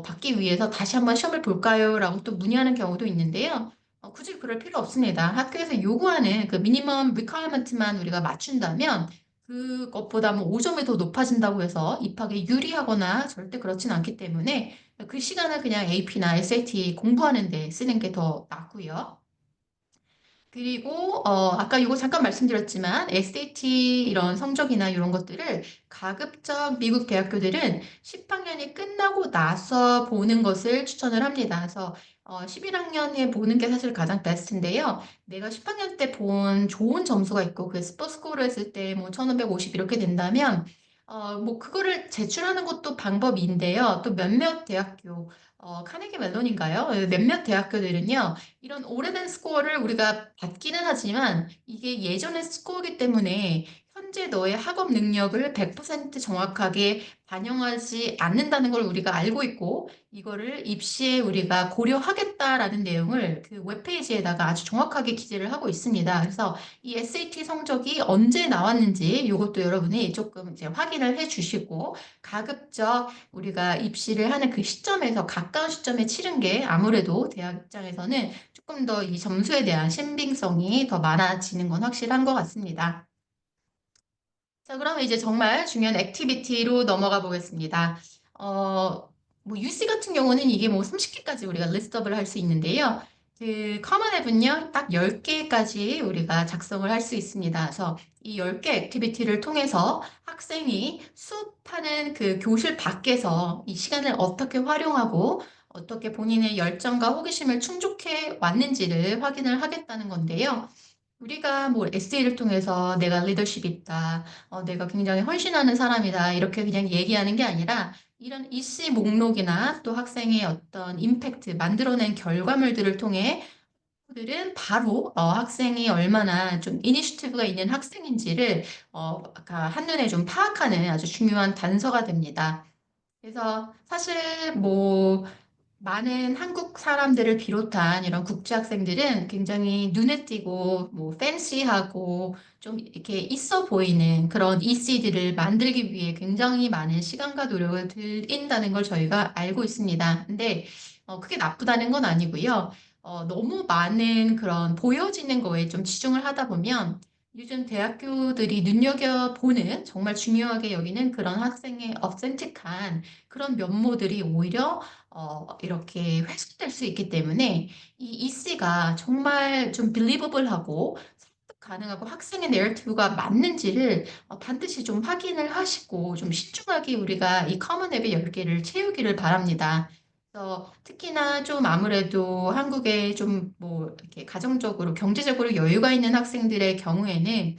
받기 위해서 다시 한번 시험을 볼까요? 라고 또 문의하는 경우도 있는데요. 굳이 그럴 필요 없습니다. 학교에서 요구하는 그 미니멈 리퀘어먼트만 우리가 맞춘다면 그것보다 뭐 5점이 더 높아진다고 해서 입학에 유리하거나 절대 그렇진 않기 때문에 그 시간을 그냥 AP나 SAT 공부하는 데 쓰는 게 더 낫고요. 그리고 아까 이거 잠깐 말씀드렸지만 SAT 이런 성적이나 이런 것들을 가급적 미국 대학교들은 10학년이 끝나고 나서 보는 것을 추천을 합니다. 그래서 11학년에 보는 게 사실 가장 베스트인데요. 내가 10학년 때 본 좋은 점수가 있고 그 스포츠코를 했을 때 뭐 1550 이렇게 된다면 뭐 그거를 제출하는 것도 방법인데요. 또 몇몇 대학교 카네기 멜론인가요? 몇몇 대학교들은요. 이런 오래된 스코어를 우리가 받기는 하지만 이게 예전의 스코어이기 때문에 현재 너의 학업 능력을 100% 정확하게 반영하지 않는다는 걸 우리가 알고 있고 이거를 입시에 우리가 고려하겠다라는 내용을 그 웹페이지에다가 아주 정확하게 기재를 하고 있습니다. 그래서 이 SAT 성적이 언제 나왔는지 이것도 여러분이 조금 이제 확인을 해 주시고 가급적 우리가 입시를 하는 그 시점에서 가까운 시점에 치른 게 아무래도 대학 입장에서는 조금 더 이 점수에 대한 신빙성이 더 많아지는 건 확실한 것 같습니다. 자, 그러면 이제 정말 중요한 액티비티로 넘어가 보겠습니다. 뭐 UC 같은 경우는 이게 뭐 30개까지 우리가 리스트업을 할 수 있는데요. 그 커먼 앱은요, 딱 10개까지 우리가 작성을 할 수 있습니다. 그래서 이 10개 액티비티를 통해서 학생이 수업하는 그 교실 밖에서 이 시간을 어떻게 활용하고 어떻게 본인의 열정과 호기심을 충족해 왔는지를 확인을 하겠다는 건데요. 우리가 뭐 에세이를 통해서 내가 리더십 있다, 내가 굉장히 헌신하는 사람이다, 이렇게 그냥 얘기하는 게 아니라 이런 이씨 목록이나 또 학생의 어떤 임팩트, 만들어낸 결과물들을 통해 들은 바로 학생이 얼마나 좀 이니시티브가 있는 학생인지를 한눈에 좀 파악하는 아주 중요한 단서가 됩니다. 그래서 사실 뭐 많은 한국 사람들을 비롯한 이런 국제 학생들은 굉장히 눈에 띄고 뭐 팬시하고 좀 이렇게 있어 보이는 그런 EC들을 만들기 위해 굉장히 많은 시간과 노력을 들인다는 걸 저희가 알고 있습니다. 근데 그게 나쁘다는 건 아니고요. 너무 많은 그런 보여지는 거에 좀 치중을 하다 보면 요즘 대학교들이 눈여겨보는 정말 중요하게 여기는 그런 학생의 어센틱한 그런 면모들이 오히려 이렇게 훼손될 수 있기 때문에 이 이씨가 정말 좀 빌리버블하고 설득 가능하고 학생의 내러티브가 맞는지를 반드시 좀 확인을 하시고 좀 신중하게 우리가 이 커먼 앱의 10개를 채우기를 바랍니다. 그래서 특히나 좀 아무래도 한국에 좀 뭐 이렇게 가정적으로 경제적으로 여유가 있는 학생들의 경우에는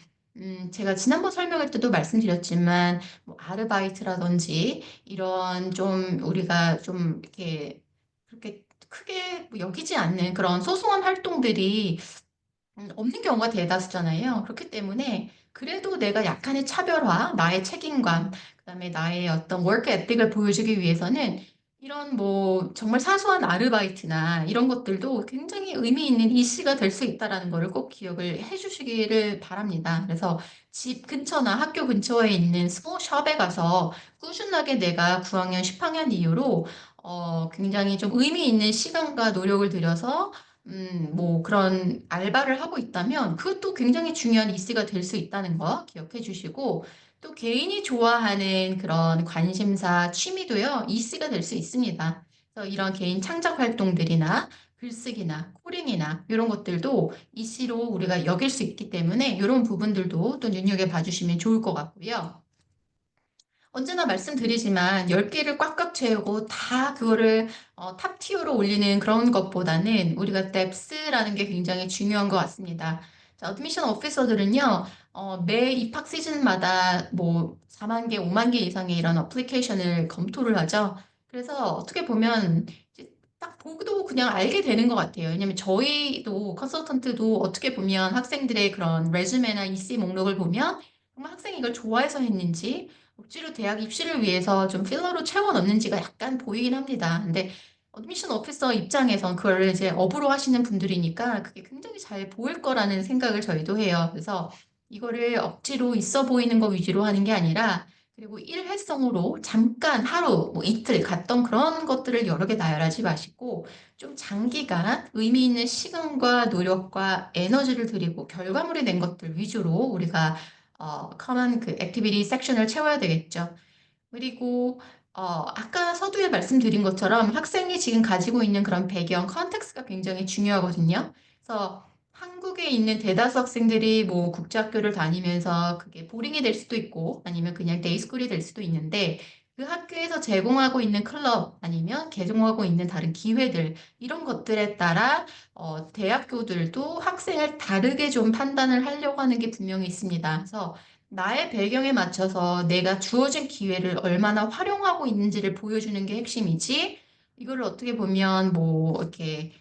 제가 지난번 설명할 때도 말씀드렸지만 뭐 아르바이트라든지 이런 좀 우리가 좀 이렇게 그렇게 크게 뭐 여기지 않는 그런 소소한 활동들이 없는 경우가 대다수잖아요. 그렇기 때문에 그래도 내가 약간의 차별화, 나의 책임감, 그다음에 나의 어떤 워크 에틱을 보여주기 위해서는 이런 뭐 정말 사소한 아르바이트나 이런 것들도 굉장히 의미 있는 이슈가 될 수 있다라는 거를 꼭 기억을 해주시기를 바랍니다. 그래서 집 근처나 학교 근처에 있는 스몰 숍에 가서 꾸준하게 내가 9학년, 10학년 이후로 굉장히 좀 의미 있는 시간과 노력을 들여서 뭐 그런 알바를 하고 있다면 그것도 굉장히 중요한 이슈가 될 수 있다는 거 기억해 주시고 또 개인이 좋아하는 그런 관심사, 취미도요, 이슈가 될 수 있습니다. 그래서 이런 개인 창작 활동들이나 글쓰기나 코딩이나 이런 것들도 이슈로 우리가 여길 수 있기 때문에 이런 부분들도 또 눈여겨봐 주시면 좋을 것 같고요. 언제나 말씀드리지만 10개를 꽉꽉 채우고 다 그거를 탑 티어로 올리는 그런 것보다는 우리가 뎁스라는 게 굉장히 중요한 것 같습니다. 자, 어드미션 오피서들은요, 매 입학 시즌마다 뭐 4만 개, 5만 개 이상의 이런 어플리케이션을 검토를 하죠. 그래서 어떻게 보면 이제 딱 보고도 그냥 알게 되는 것 같아요. 왜냐면 저희도 컨설턴트도 어떻게 보면 학생들의 그런 레주메나 이씨 목록을 보면 정말 학생이 이걸 좋아해서 했는지 억지로 대학 입시를 위해서 좀 필러로 채워 넣는지가 약간 보이긴 합니다. 근데 어드미션 오피서 입장에선 그걸 이제 업으로 하시는 분들이니까 그게 굉장히 잘 보일 거라는 생각을 저희도 해요. 그래서 이거를 억지로 있어 보이는 거 위주로 하는 게 아니라 그리고 일회성으로 잠깐 하루, 뭐 이틀 갔던 그런 것들을 여러 개 나열하지 마시고 좀 장기간 의미 있는 시간과 노력과 에너지를 들이고 결과물이 낸 것들 위주로 우리가 커먼 그 액티비티 섹션을 채워야 되겠죠. 그리고 아까 서두에 말씀드린 것처럼 학생이 지금 가지고 있는 그런 배경, 컨텍스트가 굉장히 중요하거든요. 그래서 한국에 있는 대다수 학생들이 뭐 국제학교를 다니면서 그게 보링이 될 수도 있고 아니면 그냥 데이스쿨이 될 수도 있는데 그 학교에서 제공하고 있는 클럽 아니면 개종하고 있는 다른 기회들 이런 것들에 따라 대학교들도 학생을 다르게 좀 판단을 하려고 하는 게 분명히 있습니다. 그래서 나의 배경에 맞춰서 내가 주어진 기회를 얼마나 활용하고 있는지를 보여주는 게 핵심이지, 이거를 어떻게 보면 뭐, 이렇게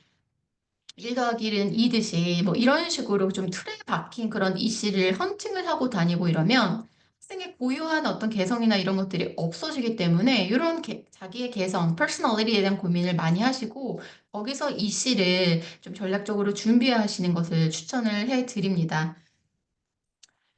1 더하기 1은 2듯이 뭐 이런 식으로 좀 틀에 박힌 그런 이씨를 헌팅을 하고 다니고 이러면 학생의 고유한 어떤 개성이나 이런 것들이 없어지기 때문에 이런 자기의 개성, 퍼스널리티에 대한 고민을 많이 하시고 거기서 이씨를 좀 전략적으로 준비하시는 것을 추천을 해 드립니다.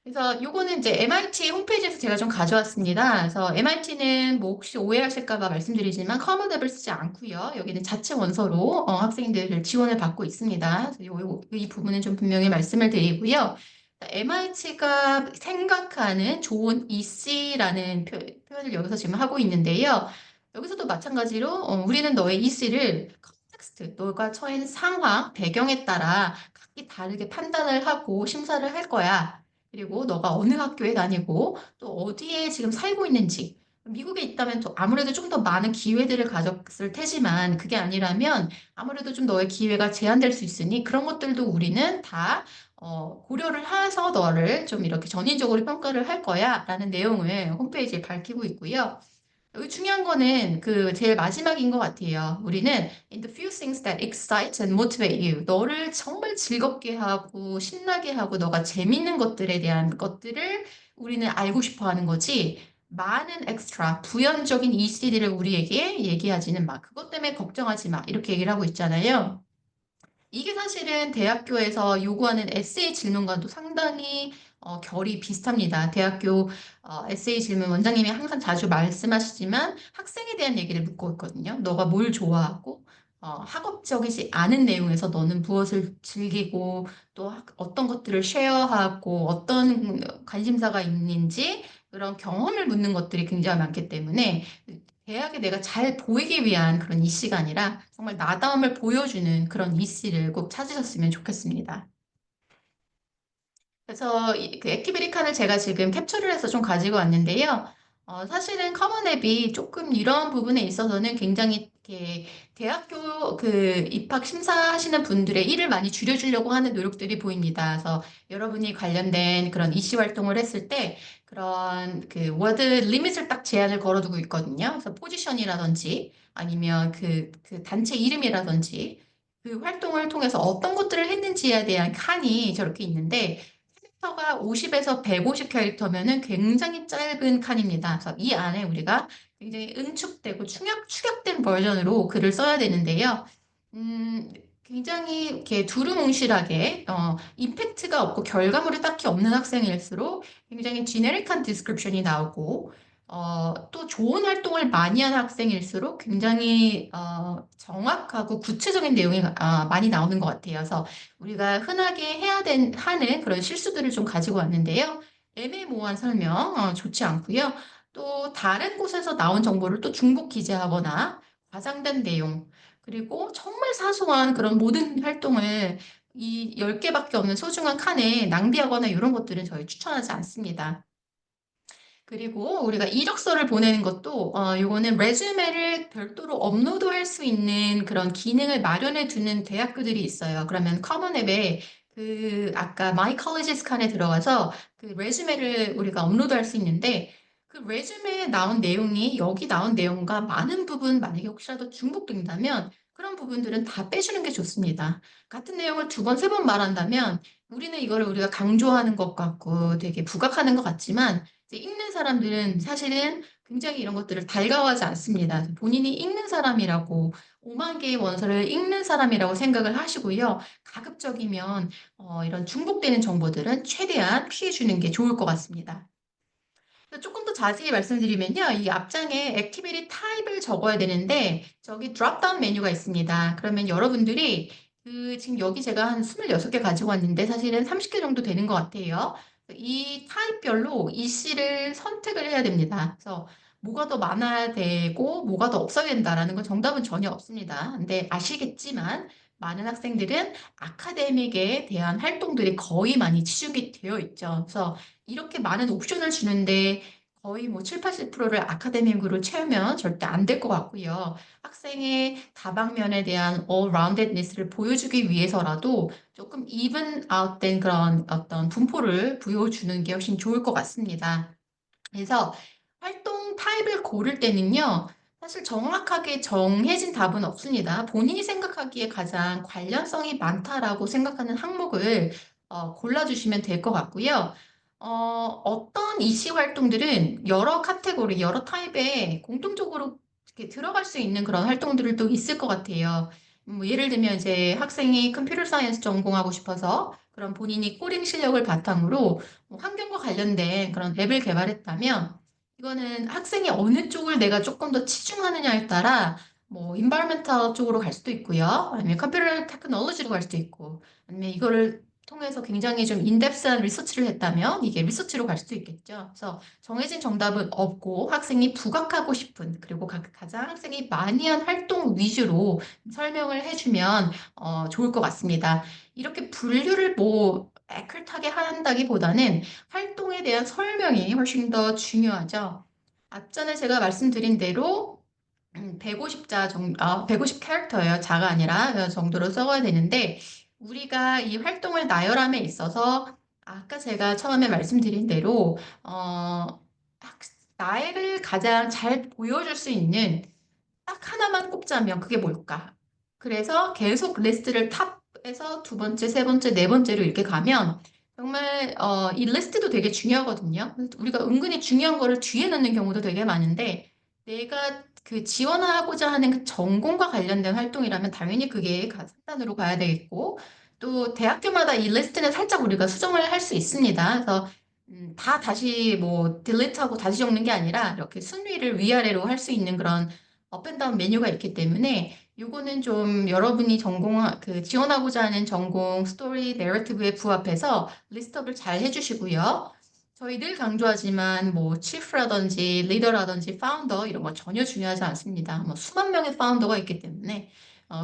그래서 요거는 이제 MIT 홈페이지에서 제가 좀 가져왔습니다. 그래서 MIT는 뭐 혹시 오해하실까 봐 말씀드리지만 커먼 앱을 쓰지 않고요. 여기는 자체 원서로 학생들을 지원을 받고 있습니다. 그래서 이 부분은 좀 분명히 말씀을 드리고요. MIT가 생각하는 좋은 EC라는 표현을 여기서 지금 하고 있는데요. 여기서도 마찬가지로 우리는 너의 EC를 컨텍스트, 너가 처해 있는 상황, 배경에 따라 각기 다르게 판단을 하고 심사를 할 거야. 그리고 너가 어느 학교에 다니고 또 어디에 지금 살고 있는지. 미국에 있다면 또 아무래도 좀 더 많은 기회들을 가졌을 테지만 그게 아니라면 아무래도 좀 너의 기회가 제한될 수 있으니 그런 것들도 우리는 다 고려를 해서 너를 좀 이렇게 전인적으로 평가를 할 거야 라는 내용을 홈페이지에 밝히고 있고요. 여기 중요한 거는 그 제일 마지막인 것 같아요. 우리는 in the few things that excite and motivate you. 너를 정말 즐겁게 하고 신나게 하고 너가 재밌는 것들에 대한 것들을 우리는 알고 싶어 하는 거지. 많은 엑스트라 부연적인 이시리를 우리에게 얘기하지는 마. 그것 때문에 걱정하지 마. 이렇게 얘기를 하고 있잖아요. 이게 사실은 대학교에서 요구하는 에세이 질문과도 상당히 결이 비슷합니다. 대학교 에세이 질문 원장님이 항상 자주 말씀하시지만 학생에 대한 얘기를 묻고 있거든요. 너가 뭘 좋아하고 학업적이지 않은 내용에서 너는 무엇을 즐기고 또 어떤 것들을 쉐어하고 어떤 관심사가 있는지 그런 경험을 묻는 것들이 굉장히 많기 때문에 대학에 내가 잘 보이기 위한 그런 이씨가 아니라 정말 나다움을 보여주는 그런 이씨를 꼭 찾으셨으면 좋겠습니다. 그래서 그 액티비티 칸을 제가 지금 캡처를 해서 좀 가지고 왔는데요. 사실은 커먼 앱이 조금 이런 부분에 있어서는 굉장히 이렇게 대학교 그 입학 심사하시는 분들의 일을 많이 줄여주려고 하는 노력들이 보입니다. 그래서 여러분이 관련된 그런 이씨 활동을 했을 때 그런 그 워드 리밋을 딱 제한을 걸어두고 있거든요. 그래서 포지션이라든지 아니면 그 단체 이름이라든지 그 활동을 통해서 어떤 것들을 했는지에 대한 칸이 저렇게 있는데 캐릭터가 50에서 150 캐릭터면은 굉장히 짧은 칸입니다. 그래서 이 안에 우리가 굉장히 응축되고 축약된 버전으로 글을 써야 되는데요. 음, 굉장히 이렇게 두루뭉실하게, 임팩트가 없고 결과물이 딱히 없는 학생일수록 굉장히 지네릭한 디스크립션이 나오고, 또 좋은 활동을 많이 하는 학생일수록 굉장히, 정확하고 구체적인 내용이 많이 나오는 것 같아요. 그래서 우리가 흔하게 하는 그런 실수들을 좀 가지고 왔는데요. 애매모호한 설명, 좋지 않고요. 또 다른 곳에서 나온 정보를 또 중복 기재하거나 과장된 내용, 그리고 정말 사소한 그런 모든 활동을 이 10개밖에 없는 소중한 칸에 낭비하거나 이런 것들은 저희 추천하지 않습니다. 그리고 우리가 이력서를 보내는 것도 요거는 레주메를 별도로 업로드할 수 있는 그런 기능을 마련해 두는 대학교들이 있어요. 그러면 커먼 앱에 그 아까 마이 컬리지스 칸에 들어가서 그 레주메를 우리가 업로드할 수 있는데 그 레주메에 나온 내용이 여기 나온 내용과 많은 부분 만약에 혹시라도 중복된다면 그런 부분들은 다 빼주는 게 좋습니다. 같은 내용을 두 번, 세 번 말한다면 우리는 이거를 우리가 강조하는 것 같고 되게 부각하는 것 같지만 이제 읽는 사람들은 사실은 굉장히 이런 것들을 달가워하지 않습니다. 본인이 읽는 사람이라고 5만 개의 원서를 읽는 사람이라고 생각을 하시고요. 가급적이면 이런 중복되는 정보들은 최대한 피해주는 게 좋을 것 같습니다. 조금 더 자세히 말씀드리면요. 이 앞장에 액티비티 타입을 적어야 되는데 저기 드롭다운 메뉴가 있습니다. 그러면 여러분들이 그 지금 여기 제가 한 26개 가지고 왔는데 사실은 30개 정도 되는 것 같아요. 이 타입별로 이 씨를 선택을 해야 됩니다. 그래서 뭐가 더 많아야 되고 뭐가 더 없어야 된다라는 건 정답은 전혀 없습니다. 근데 아시겠지만 많은 학생들은 아카데믹에 대한 활동들이 거의 많이 치중이 되어 있죠. 그래서 이렇게 많은 옵션을 주는데 거의 뭐 7, 80%를 아카데믹으로 채우면 절대 안 될 것 같고요. 학생의 다방면에 대한 all-roundedness를 보여주기 위해서라도 조금 even out 된 그런 어떤 분포를 부여주는 게 훨씬 좋을 것 같습니다. 그래서 활동 타입을 고를 때는요, 사실 정확하게 정해진 답은 없습니다. 본인이 생각하기에 가장 관련성이 많다라고 생각하는 항목을 골라주시면 될 것 같고요. 어떤 이시 활동들은 여러 카테고리, 여러 타입에 공통적으로 이렇게 들어갈 수 있는 그런 활동들도 있을 것 같아요. 뭐 예를 들면 이제 학생이 컴퓨터 사이언스 전공하고 싶어서 그런 본인이 코딩 실력을 바탕으로 뭐 환경과 관련된 그런 앱을 개발했다면 이거는 학생이 어느 쪽을 내가 조금 더 치중하느냐에 따라 뭐 인바이러멘탈 쪽으로 갈 수도 있고요. 아니면 컴퓨터 테크놀로지로 갈 수도 있고 아니면 이거를 통해서 굉장히 좀 인덱스한 리서치를 했다면 이게 리서치로 갈 수도 있겠죠. 그래서 정해진 정답은 없고 학생이 부각하고 싶은 그리고 가장 학생이 많이 한 활동 위주로 설명을 해주면 좋을 것 같습니다. 이렇게 분류를 뭐 애클하게 한다기보다는 활동에 대한 설명이 훨씬 더 중요하죠. 앞전에 제가 말씀드린 대로 150자 정도, 150 캐릭터예요. 자가 아니라 그 정도로 써야 되는데 우리가 이 활동을 나열함에 있어서 아까 제가 처음에 말씀드린 대로 학- 나를 가장 잘 보여줄 수 있는 딱 하나만 꼽자면 그게 뭘까? 그래서 계속 리스트를 탑에서 두 번째, 세 번째, 네 번째로 이렇게 가면 정말 이 리스트도 되게 중요하거든요. 우리가 은근히 중요한 거를 뒤에 넣는 경우도 되게 많은데 내가 그 지원하고자 하는 그 전공과 관련된 활동이라면 당연히 그게 상단으로 가야 되겠고 또 대학교마다 이 리스트는 살짝 우리가 수정을 할 수 있습니다. 그래서 다 다시 뭐 딜리트하고 다시 적는 게 아니라 이렇게 순위를 위아래로 할 수 있는 그런 업앤다운 메뉴가 있기 때문에 요거는 좀 여러분이 그 지원하고자 하는 전공 스토리 내러티브에 부합해서 리스트업을 잘 해주시고요. 저희 늘 강조하지만 뭐 치프라든지 리더라든지 파운더 이런 거 전혀 중요하지 않습니다. 뭐 수만 명의 파운더가 있기 때문에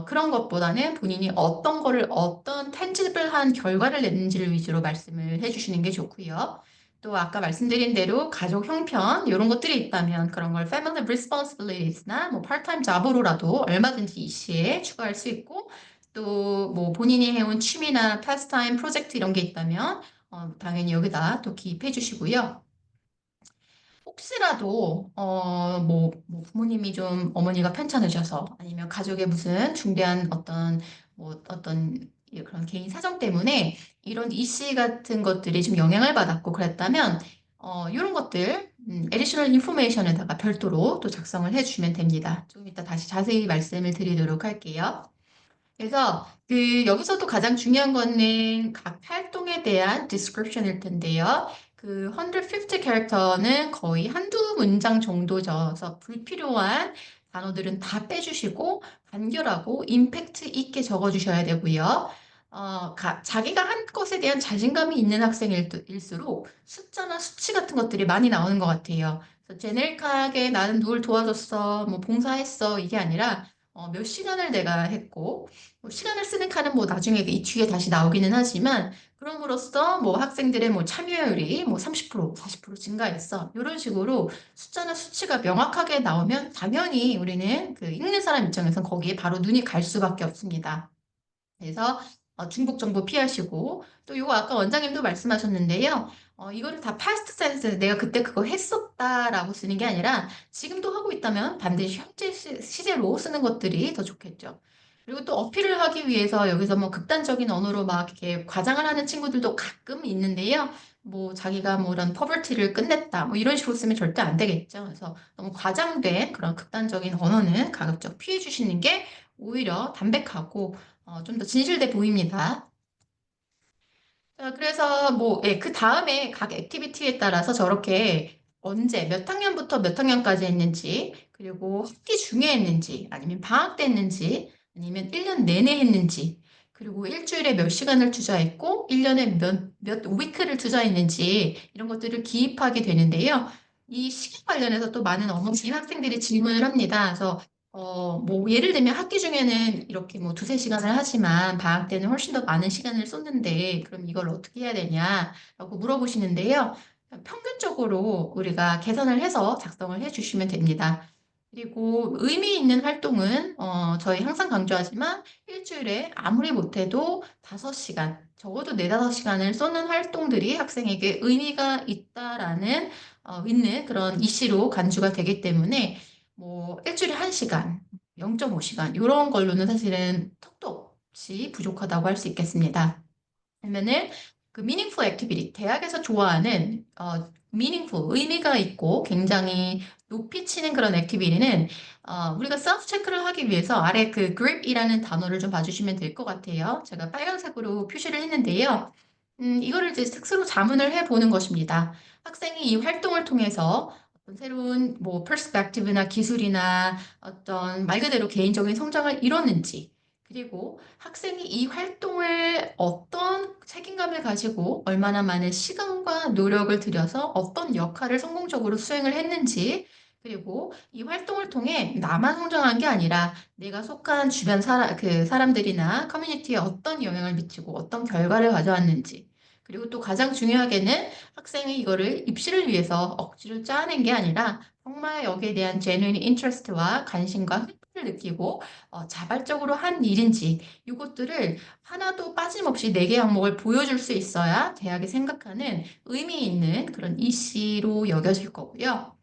그런 것보다는 본인이 어떤 거를 어떤 텐지블한 결과를 냈는지를 위주로 말씀을 해주시는 게 좋고요. 또 아까 말씀드린 대로 가족 형편 이런 것들이 있다면 그런 걸 family responsibilities나 뭐 part-time job으로라도 얼마든지 이 시에 추가할 수 있고 또 뭐 본인이 해온 취미나 pastime 프로젝트 이런 게 있다면 당연히 여기다 또 기입해 주시고요. 혹시라도 뭐 부모님이 좀 어머니가 편찮으셔서 아니면 가족의 무슨 중대한 어떤 그런 개인 사정 때문에 이런 이씨 같은 것들이 좀 영향을 받았고 그랬다면 이런 것들 additional information에다가 별도로 또 작성을 해주시면 됩니다. 좀 이따 다시 자세히 말씀을 드리도록 할게요. 그래서 여기서도 가장 중요한 거는 각 활동에 대한 description일 텐데요. 그 150 캐릭터는 거의 한두 문장 정도죠. 그래서 불필요한 단어들은 다 빼주시고 간결하고 임팩트 있게 적어주셔야 되고요. 자기가 한 것에 대한 자신감이 있는 학생일수록 숫자나 수치 같은 것들이 많이 나오는 것 같아요. 그래서 제네릭하게 나는 누굴 도와줬어, 뭐 봉사했어 이게 아니라 몇 시간을 내가 했고 뭐 시간을 쓰는 칸은 뭐 나중에 이 뒤에 다시 나오기는 하지만 그럼으로써 뭐 학생들의 뭐 참여율이 뭐 30%, 40% 증가했어. 이런 식으로 숫자나 수치가 명확하게 나오면 당연히 우리는 그 읽는 사람 입장에서는 거기에 바로 눈이 갈 수밖에 없습니다. 그래서 중복 정보 피하시고 또 이거 아까 원장님도 말씀하셨는데요. 이거를 다 past tense 내가 그때 그거 했었다라고 쓰는 게 아니라 지금도 하고 있다면 반드시 현재 시제로 쓰는 것들이 더 좋겠죠. 그리고 또 어필을 하기 위해서 여기서 뭐 극단적인 언어로 막 이렇게 과장을 하는 친구들도 가끔 있는데요. 뭐 자기가 뭐 이런 퍼블티를 끝냈다 뭐 이런 식으로 쓰면 절대 안 되겠죠. 그래서 너무 과장된 그런 극단적인 언어는 가급적 피해 주시는 게 오히려 담백하고 좀 더 진실돼 보입니다. 그래서 뭐, 예, 그 다음에 각 액티비티에 따라서 저렇게 언제, 몇 학년부터 몇 학년까지 했는지, 그리고 학기 중에 했는지, 아니면 방학 때 했는지, 아니면 1년 내내 했는지, 그리고 일주일에 몇 시간을 투자했고, 1년에 몇 위크를 투자했는지, 이런 것들을 기입하게 되는데요. 이 시간 관련해서 또 많은 어머니 학생들이 질문을 합니다. 그래서 뭐, 예를 들면 학기 중에는 이렇게 뭐 두세 시간을 하지만 방학 때는 훨씬 더 많은 시간을 쏟는데 그럼 이걸 어떻게 해야 되냐라고 물어보시는데요. 평균적으로 우리가 계산을 해서 작성을 해 주시면 됩니다. 그리고 의미 있는 활동은 저희 항상 강조하지만 일주일에 아무리 못해도 5시간, 적어도 4~5시간을 쏟는 활동들이 학생에게 의미가 있는 그런 이시로 간주가 되기 때문에 뭐 일주일에 1시간, 0.5시간 이런 걸로는 사실은 턱도 없이 부족하다고 할 수 있겠습니다. 그러면은 그 meaningful activity, 대학에서 좋아하는 meaningful, 의미가 있고 굉장히 높이 치는 그런 액티비티는 우리가 self 체크를 하기 위해서 아래 그 grip이라는 단어를 좀 봐주시면 될 것 같아요. 제가 빨간색으로 표시를 했는데요. 이거를 이제 스스로 자문을 해보는 것입니다. 학생이 이 활동을 통해서 어떤 새로운 뭐 perspective나 기술이나 어떤 말 그대로 개인적인 성장을 이뤘는지, 그리고 학생이 이 활동을 어떤 책임감을 가지고 얼마나 많은 시간과 노력을 들여서 어떤 역할을 성공적으로 수행을 했는지, 그리고 이 활동을 통해 나만 성장한 게 아니라 내가 속한 주변 그 사람들이나 커뮤니티에 어떤 영향을 미치고 어떤 결과를 가져왔는지, 그리고 또 가장 중요하게는 학생이 이거를 입시를 위해서 억지로 짜낸 게 아니라 정말 여기에 대한 genuine interest와 관심과 을 느끼고 자발적으로 한 일인지 이것들을 하나도 빠짐없이 네 개 항목을 보여줄 수 있어야 대학이 생각하는 의미 있는 그런 이시로 여겨질 거고요.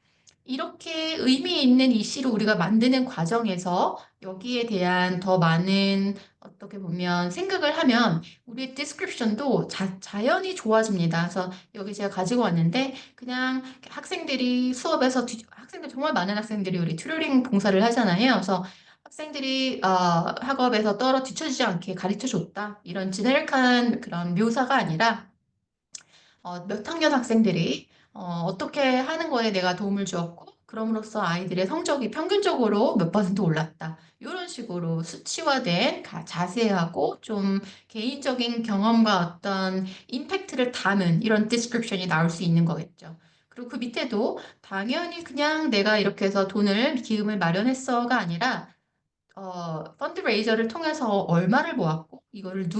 이렇게 의미 있는 이시를 우리가 만드는 과정에서 여기에 대한 더 많은 어떻게 보면 생각을 하면 우리의 디스크립션도 자연히 좋아집니다. 그래서 여기 제가 가지고 왔는데 그냥 학생들이 수업에서 학생들 정말 많은 학생들이 우리 튜터링 봉사를 하잖아요. 그래서 학생들이 학업에서 떨어 뒤처지지 않게 가르쳐 줬다. 이런 지네릭한 그런 묘사가 아니라 몇 학년 학생들이 떻게 하는 거에 내가 도움을 주었고, 그럼으로써 아이들의 성적이 평균적으로 몇 퍼센트 올랐다. 이런 식으로 수치화된 자세하고 좀 개인적인 경험과 어떤 임팩트를 담은 이런 디스크립션이 나올 수 있는 거겠죠. 그리고 그 밑에도 당연히 그냥 내가 이렇게 해서 기금을 마련했어가 아니라 펀드레이저를 통해서 얼마를 모았고, 이거를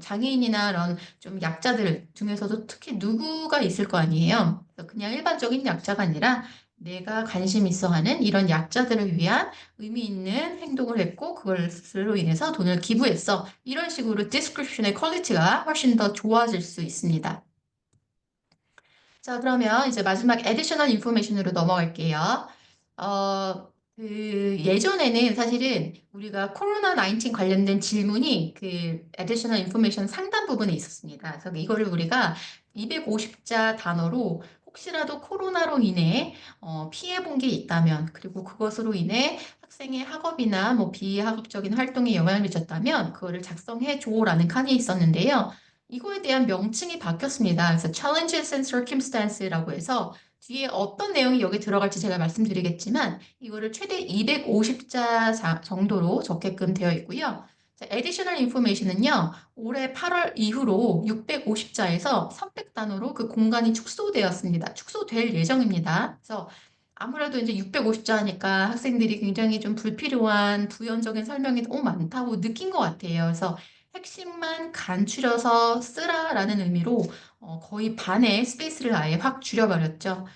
장애인이나 이런 좀 약자들 중에서도 특히 누구가 있을 거 아니에요. 그래서 그냥 일반적인 약자가 아니라 내가 관심 있어 하는 이런 약자들을 위한 의미 있는 행동을 했고, 그걸로 인해서 돈을 기부했어. 이런 식으로 디스크립션의 퀄리티가 훨씬 더 좋아질 수 있습니다. 자, 그러면 이제 마지막 additional information으로 넘어갈게요. 예전에는 사실은 우리가 코로나 19 관련된 질문이 그 additional information 상단 부분에 있었습니다. 그래서 이거를 우리가 250자 단어로 혹시라도 코로나로 인해 피해 본 게 있다면, 그리고 그것으로 인해 학생의 학업이나 뭐 비학업적인 활동에 영향을 미쳤다면 그거를 작성해 줘라는 칸이 있었는데요. 이거에 대한 명칭이 바뀌었습니다. 그래서 challenges and circumstances라고 해서 뒤에 어떤 내용이 여기 들어갈지 제가 말씀드리겠지만 이거를 최대 250자 정도로 적게끔 되어 있고요. 자, additional information은요. 올해 8월 이후로 650자에서 300단어로 그 공간이 축소되었습니다. 축소될 예정입니다. 그래서 아무래도 이제 650자니까 학생들이 굉장히 좀 불필요한 부연적인 설명이 너무 많다고 느낀 것 같아요. 그래서 핵심만 간추려서 쓰라라는 의미로 거의 반의 스페이스를 아예 확 줄여버렸죠.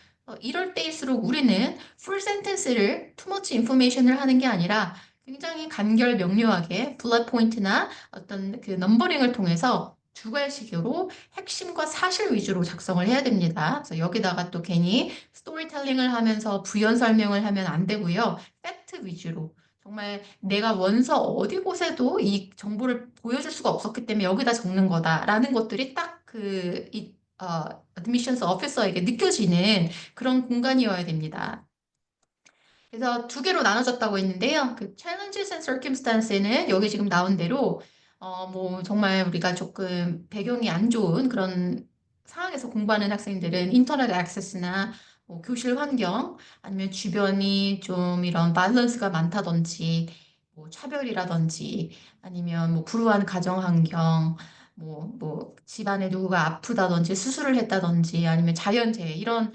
이럴 때일수록 우리는 full sentence를 too much information을 하는 게 아니라 굉장히 간결 명료하게 bullet point나 어떤 그 넘버링을 통해서 두 갈식으로 핵심과 사실 위주로 작성을 해야 됩니다. 그래서 여기다가 또 괜히 스토리텔링을 하면서 부연 설명을 하면 안 되고요. 팩트 위주로. 정말 내가 원서 어디 곳에도 이 정보를 보여줄 수가 없었기 때문에 여기다 적는 거다라는 것들이 딱 admissions officer에게 느껴지는 그런 공간이어야 됩니다. 그래서 두 개로 나눠졌다고 했는데요. 그 challenges and circumstance는 여기 지금 나온 대로 뭐 정말 우리가 조금 배경이 안 좋은 그런 상황에서 공부하는 학생들은 인터넷 액세스나 뭐 교실 환경 아니면 주변이 좀 이런 바이런스가 많다든지 뭐 차별이라든지 아니면 뭐 불우한 가정 환경 뭐 집안에 누구가 아프다든지 수술을 했다든지 아니면 자연재해 이런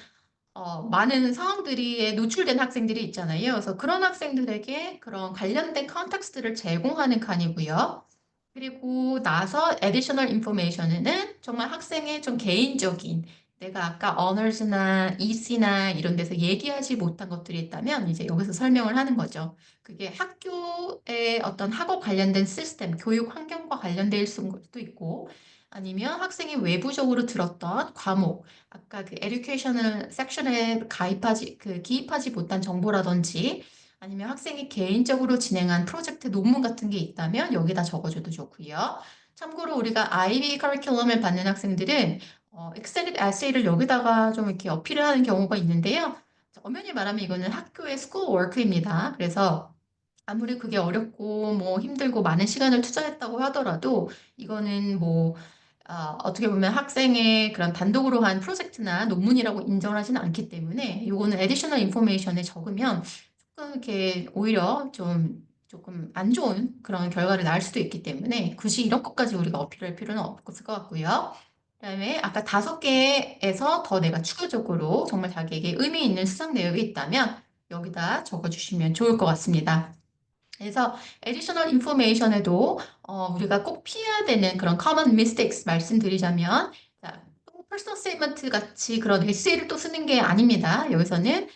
많은 상황들이 노출된 학생들이 있잖아요. 그래서 그런 학생들에게 그런 관련된 컨텍스트를 제공하는 칸이고요. 그리고 나서 additional information은 정말 학생의 좀 개인적인 내가 아까 honors나 EC나 이런 데서 얘기하지 못한 것들이 있다면 이제 여기서 설명을 하는 거죠. 그게 학교의 어떤 학업 관련된 시스템, 교육 환경과 관련될 수도 있고 아니면 학생이 외부적으로 들었던 과목, 아까 그 에듀케이셔널 섹션에 기입하지 못한 정보라든지 아니면 학생이 개인적으로 진행한 프로젝트 논문 같은 게 있다면 여기다 적어줘도 좋고요. 참고로 우리가 IB 커리큘럼을 받는 학생들은 extended essay를 여기다가 좀 이렇게 어필을 하는 경우가 있는데요. 엄연히 말하면 이거는 학교의 school work입니다. 그래서 아무리 그게 어렵고 뭐 힘들고 많은 시간을 투자했다고 하더라도 이거는 뭐 어떻게 보면 학생의 그런 단독으로 한 프로젝트나 논문이라고 인정하지는 않기 때문에 이거는 additional information에 적으면 조금 이렇게 오히려 좀 조금 안 좋은 그런 결과를 낳을 수도 있기 때문에 굳이 이런 것까지 우리가 어필할 필요는 없을 것 같고요. 그다음에 아까 5개에서 더 내가 추가적으로 정말 자기에게 의미 있는 수상 내역이 있다면 여기다 적어주시면 좋을 것 같습니다. 그래서 additional information에도 우리가 꼭 피해야 되는 그런 common mistakes 말씀드리자면 자, 또 personal statement 같이 그런 에세이를 또 쓰는 게 아닙니다. 여기서는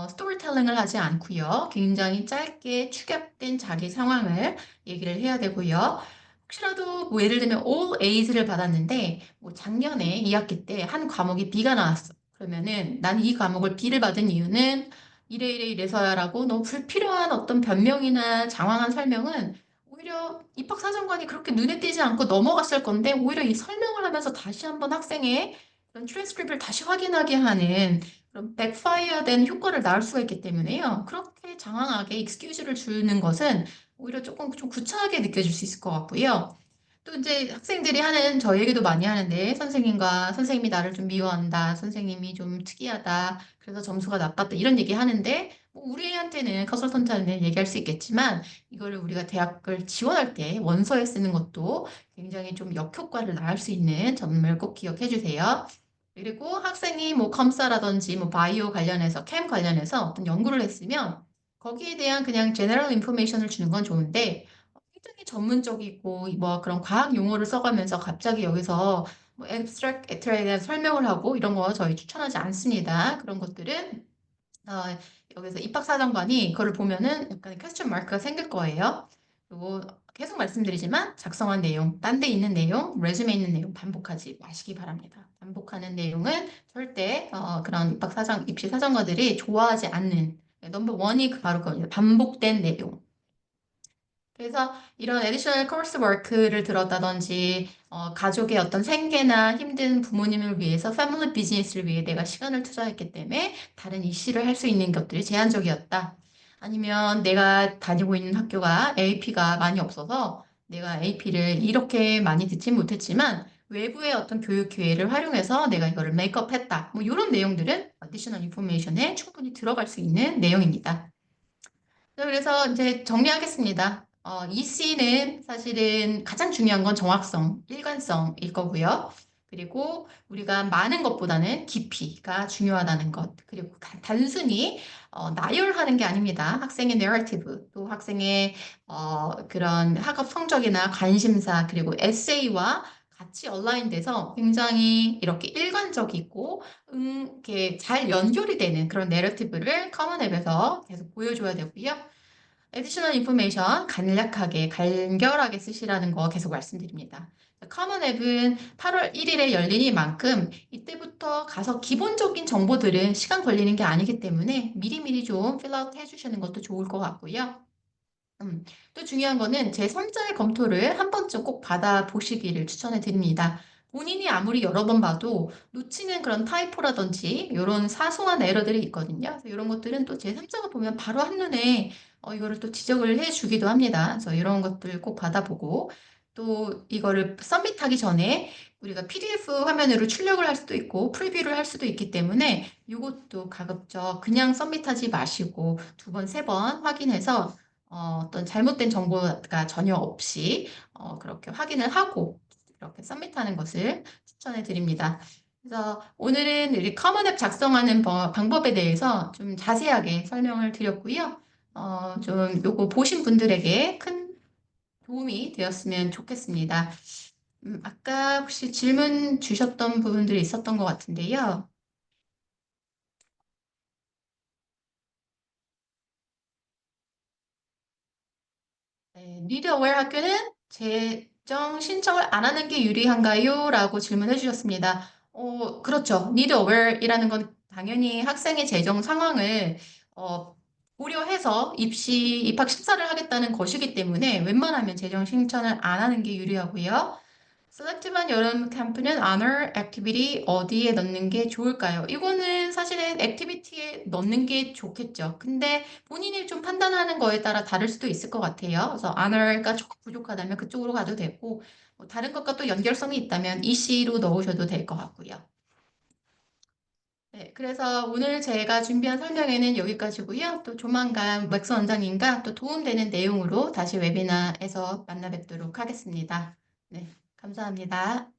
스토리텔링을 하지 않고요. 굉장히 짧게 축약된 자기 상황을 얘기를 해야 되고요. 혹시라도 뭐 예를 들면 all As를 받았는데 뭐 작년에 2학기 때 한 과목이 B가 나왔어. 그러면은 난 이 과목을 B를 받은 이유는 이래 이래 이래서야라고 너무 불필요한 어떤 변명이나 장황한 설명은 오히려 입학사정관이 그렇게 눈에 띄지 않고 넘어갔을 건데 오히려 이 설명을 하면서 다시 한번 학생의 그런 트랜스크립트를 다시 확인하게 하는 그런 백파이어된 효과를 낳을 수가 있기 때문에요. 그렇게 장황하게 익스큐즈를 주는 것은 오히려 조금 좀 구차하게 느껴질 수 있을 것 같고요. 또 이제 학생들이 하는 저 얘기도 많이 하는데 선생님이 나를 좀 미워한다. 선생님이 좀 특이하다. 그래서 점수가 나빴다. 이런 얘기 하는데 뭐 우리한테는 컨설턴트한테는 얘기할 수 있겠지만 이거를 우리가 대학을 지원할 때 원서에 쓰는 것도 굉장히 좀 역효과를 낳을 수 있는 점을 꼭 기억해 주세요. 그리고 학생이 뭐 컴사라든지 뭐 바이오 관련해서 캠 관련해서 어떤 연구를 했으면 거기에 대한 그냥 제너럴 인포메이션을 주는 건 좋은데 굉장히 전문적이고 뭐 그런 과학 용어를 써가면서 갑자기 여기서 뭐 앱스트랙트에 대한 설명을 하고 이런 거 저희 추천하지 않습니다. 그런 것들은 어, 여기서 입학사정관이 그거를 보면은 약간 퀘스천 마크가 생길 거예요. 그리고 계속 말씀드리지만 작성한 내용, 딴 데 있는 내용, 레주메 있는 내용 반복하지 마시기 바랍니다. 반복하는 내용은 절대 그런 입시사정관들이 좋아하지 않는 넘버 원이 바로 그겁니다. 반복된 내용. 그래서 이런 애디셔널 코스 워크를 들었다든지 가족의 어떤 생계나 힘든 부모님을 위해서 패밀리 비즈니스를 위해 내가 시간을 투자했기 때문에 다른 이시를 할 수 있는 것들이 제한적이었다. 아니면 내가 다니고 있는 학교가 AP가 많이 없어서 내가 AP를 이렇게 많이 듣진 못했지만 외부의 어떤 교육 기회를 활용해서 내가 이거를 메이크업했다. 뭐 이런 내용들은 어디셔널 인포메이션에 충분히 들어갈 수 있는 내용입니다. 네, 그래서 이제 정리하겠습니다. EC는 사실은 가장 중요한 건 정확성, 일관성일 거고요. 그리고 우리가 많은 것보다는 깊이가 중요하다는 것. 그리고 단순히 나열하는 게 아닙니다. 학생의 내러티브, 또 학생의 그런 학업 성적이나 관심사, 그리고 에세이와 같이 얼라인돼서 굉장히 이렇게 일관적이고 이렇게 잘 연결이 되는 그런 내러티브를 커먼 앱에서 계속 보여줘야 되고요. 에디셔널 인포메이션 간략하게, 간결하게 쓰시라는 거 계속 말씀드립니다. 커먼 앱은 8월 1일에 열리니만큼 이때부터 가서 기본적인 정보들은 시간 걸리는 게 아니기 때문에 미리미리 좀 필아웃 해주시는 것도 좋을 것 같고요. 또 중요한 거는 제3자의 검토를 한 번쯤 꼭 받아보시기를 추천해 드립니다. 본인이 아무리 여러 번 봐도 놓치는 그런 타이포라든지 이런 사소한 에러들이 있거든요. 그래서 이런 것들은 또 제3자가 보면 바로 한눈에 이거를 또 지적을 해주기도 합니다. 그래서 이런 것들 꼭 받아보고 또 이거를 서밋하기 전에 우리가 PDF 화면으로 출력을 할 수도 있고 프리뷰를 할 수도 있기 때문에 이것도 가급적 그냥 서밋하지 마시고 두 번, 세 번 확인해서 어떤 잘못된 정보가 전혀 없이 그렇게 확인을 하고 이렇게 서밋하는 것을 추천해 드립니다. 그래서 오늘은 우리 커먼 앱 작성하는 방법에 대해서 좀 자세하게 설명을 드렸고요. 좀 요거 보신 분들에게 큰 도움이 되었으면 좋겠습니다. 아까 혹시 질문 주셨던 부분들이 있었던 것 같은데요. 네, 리드 어웨어 학교는 재정 신청을 안 하는 게 유리한가요? 라고 질문해 주셨습니다. 그렇죠. 리드 어웨어이라는 건 당연히 학생의 재정 상황을 어, 고려해서 입학 심사를 하겠다는 것이기 때문에 웬만하면 재정 신청을 안 하는 게 유리하고요. 셀렉티브한 여름 캠프는 honor activity 어디에 넣는 게 좋을까요? 이거는 사실은 액티비티에 넣는 게 좋겠죠. 근데 본인이 좀 판단하는 거에 따라 다를 수도 있을 것 같아요. 그래서 honor가 조금 부족하다면 그쪽으로 가도 되고, 뭐 다른 것과 또 연결성이 있다면 EC로 넣으셔도 될 것 같고요. 네, 그래서 오늘 제가 준비한 설명회는 여기까지고요. 또 조만간 맥스 원장님과 또 도움되는 내용으로 다시 웨비나에서 만나 뵙도록 하겠습니다. 네, 감사합니다.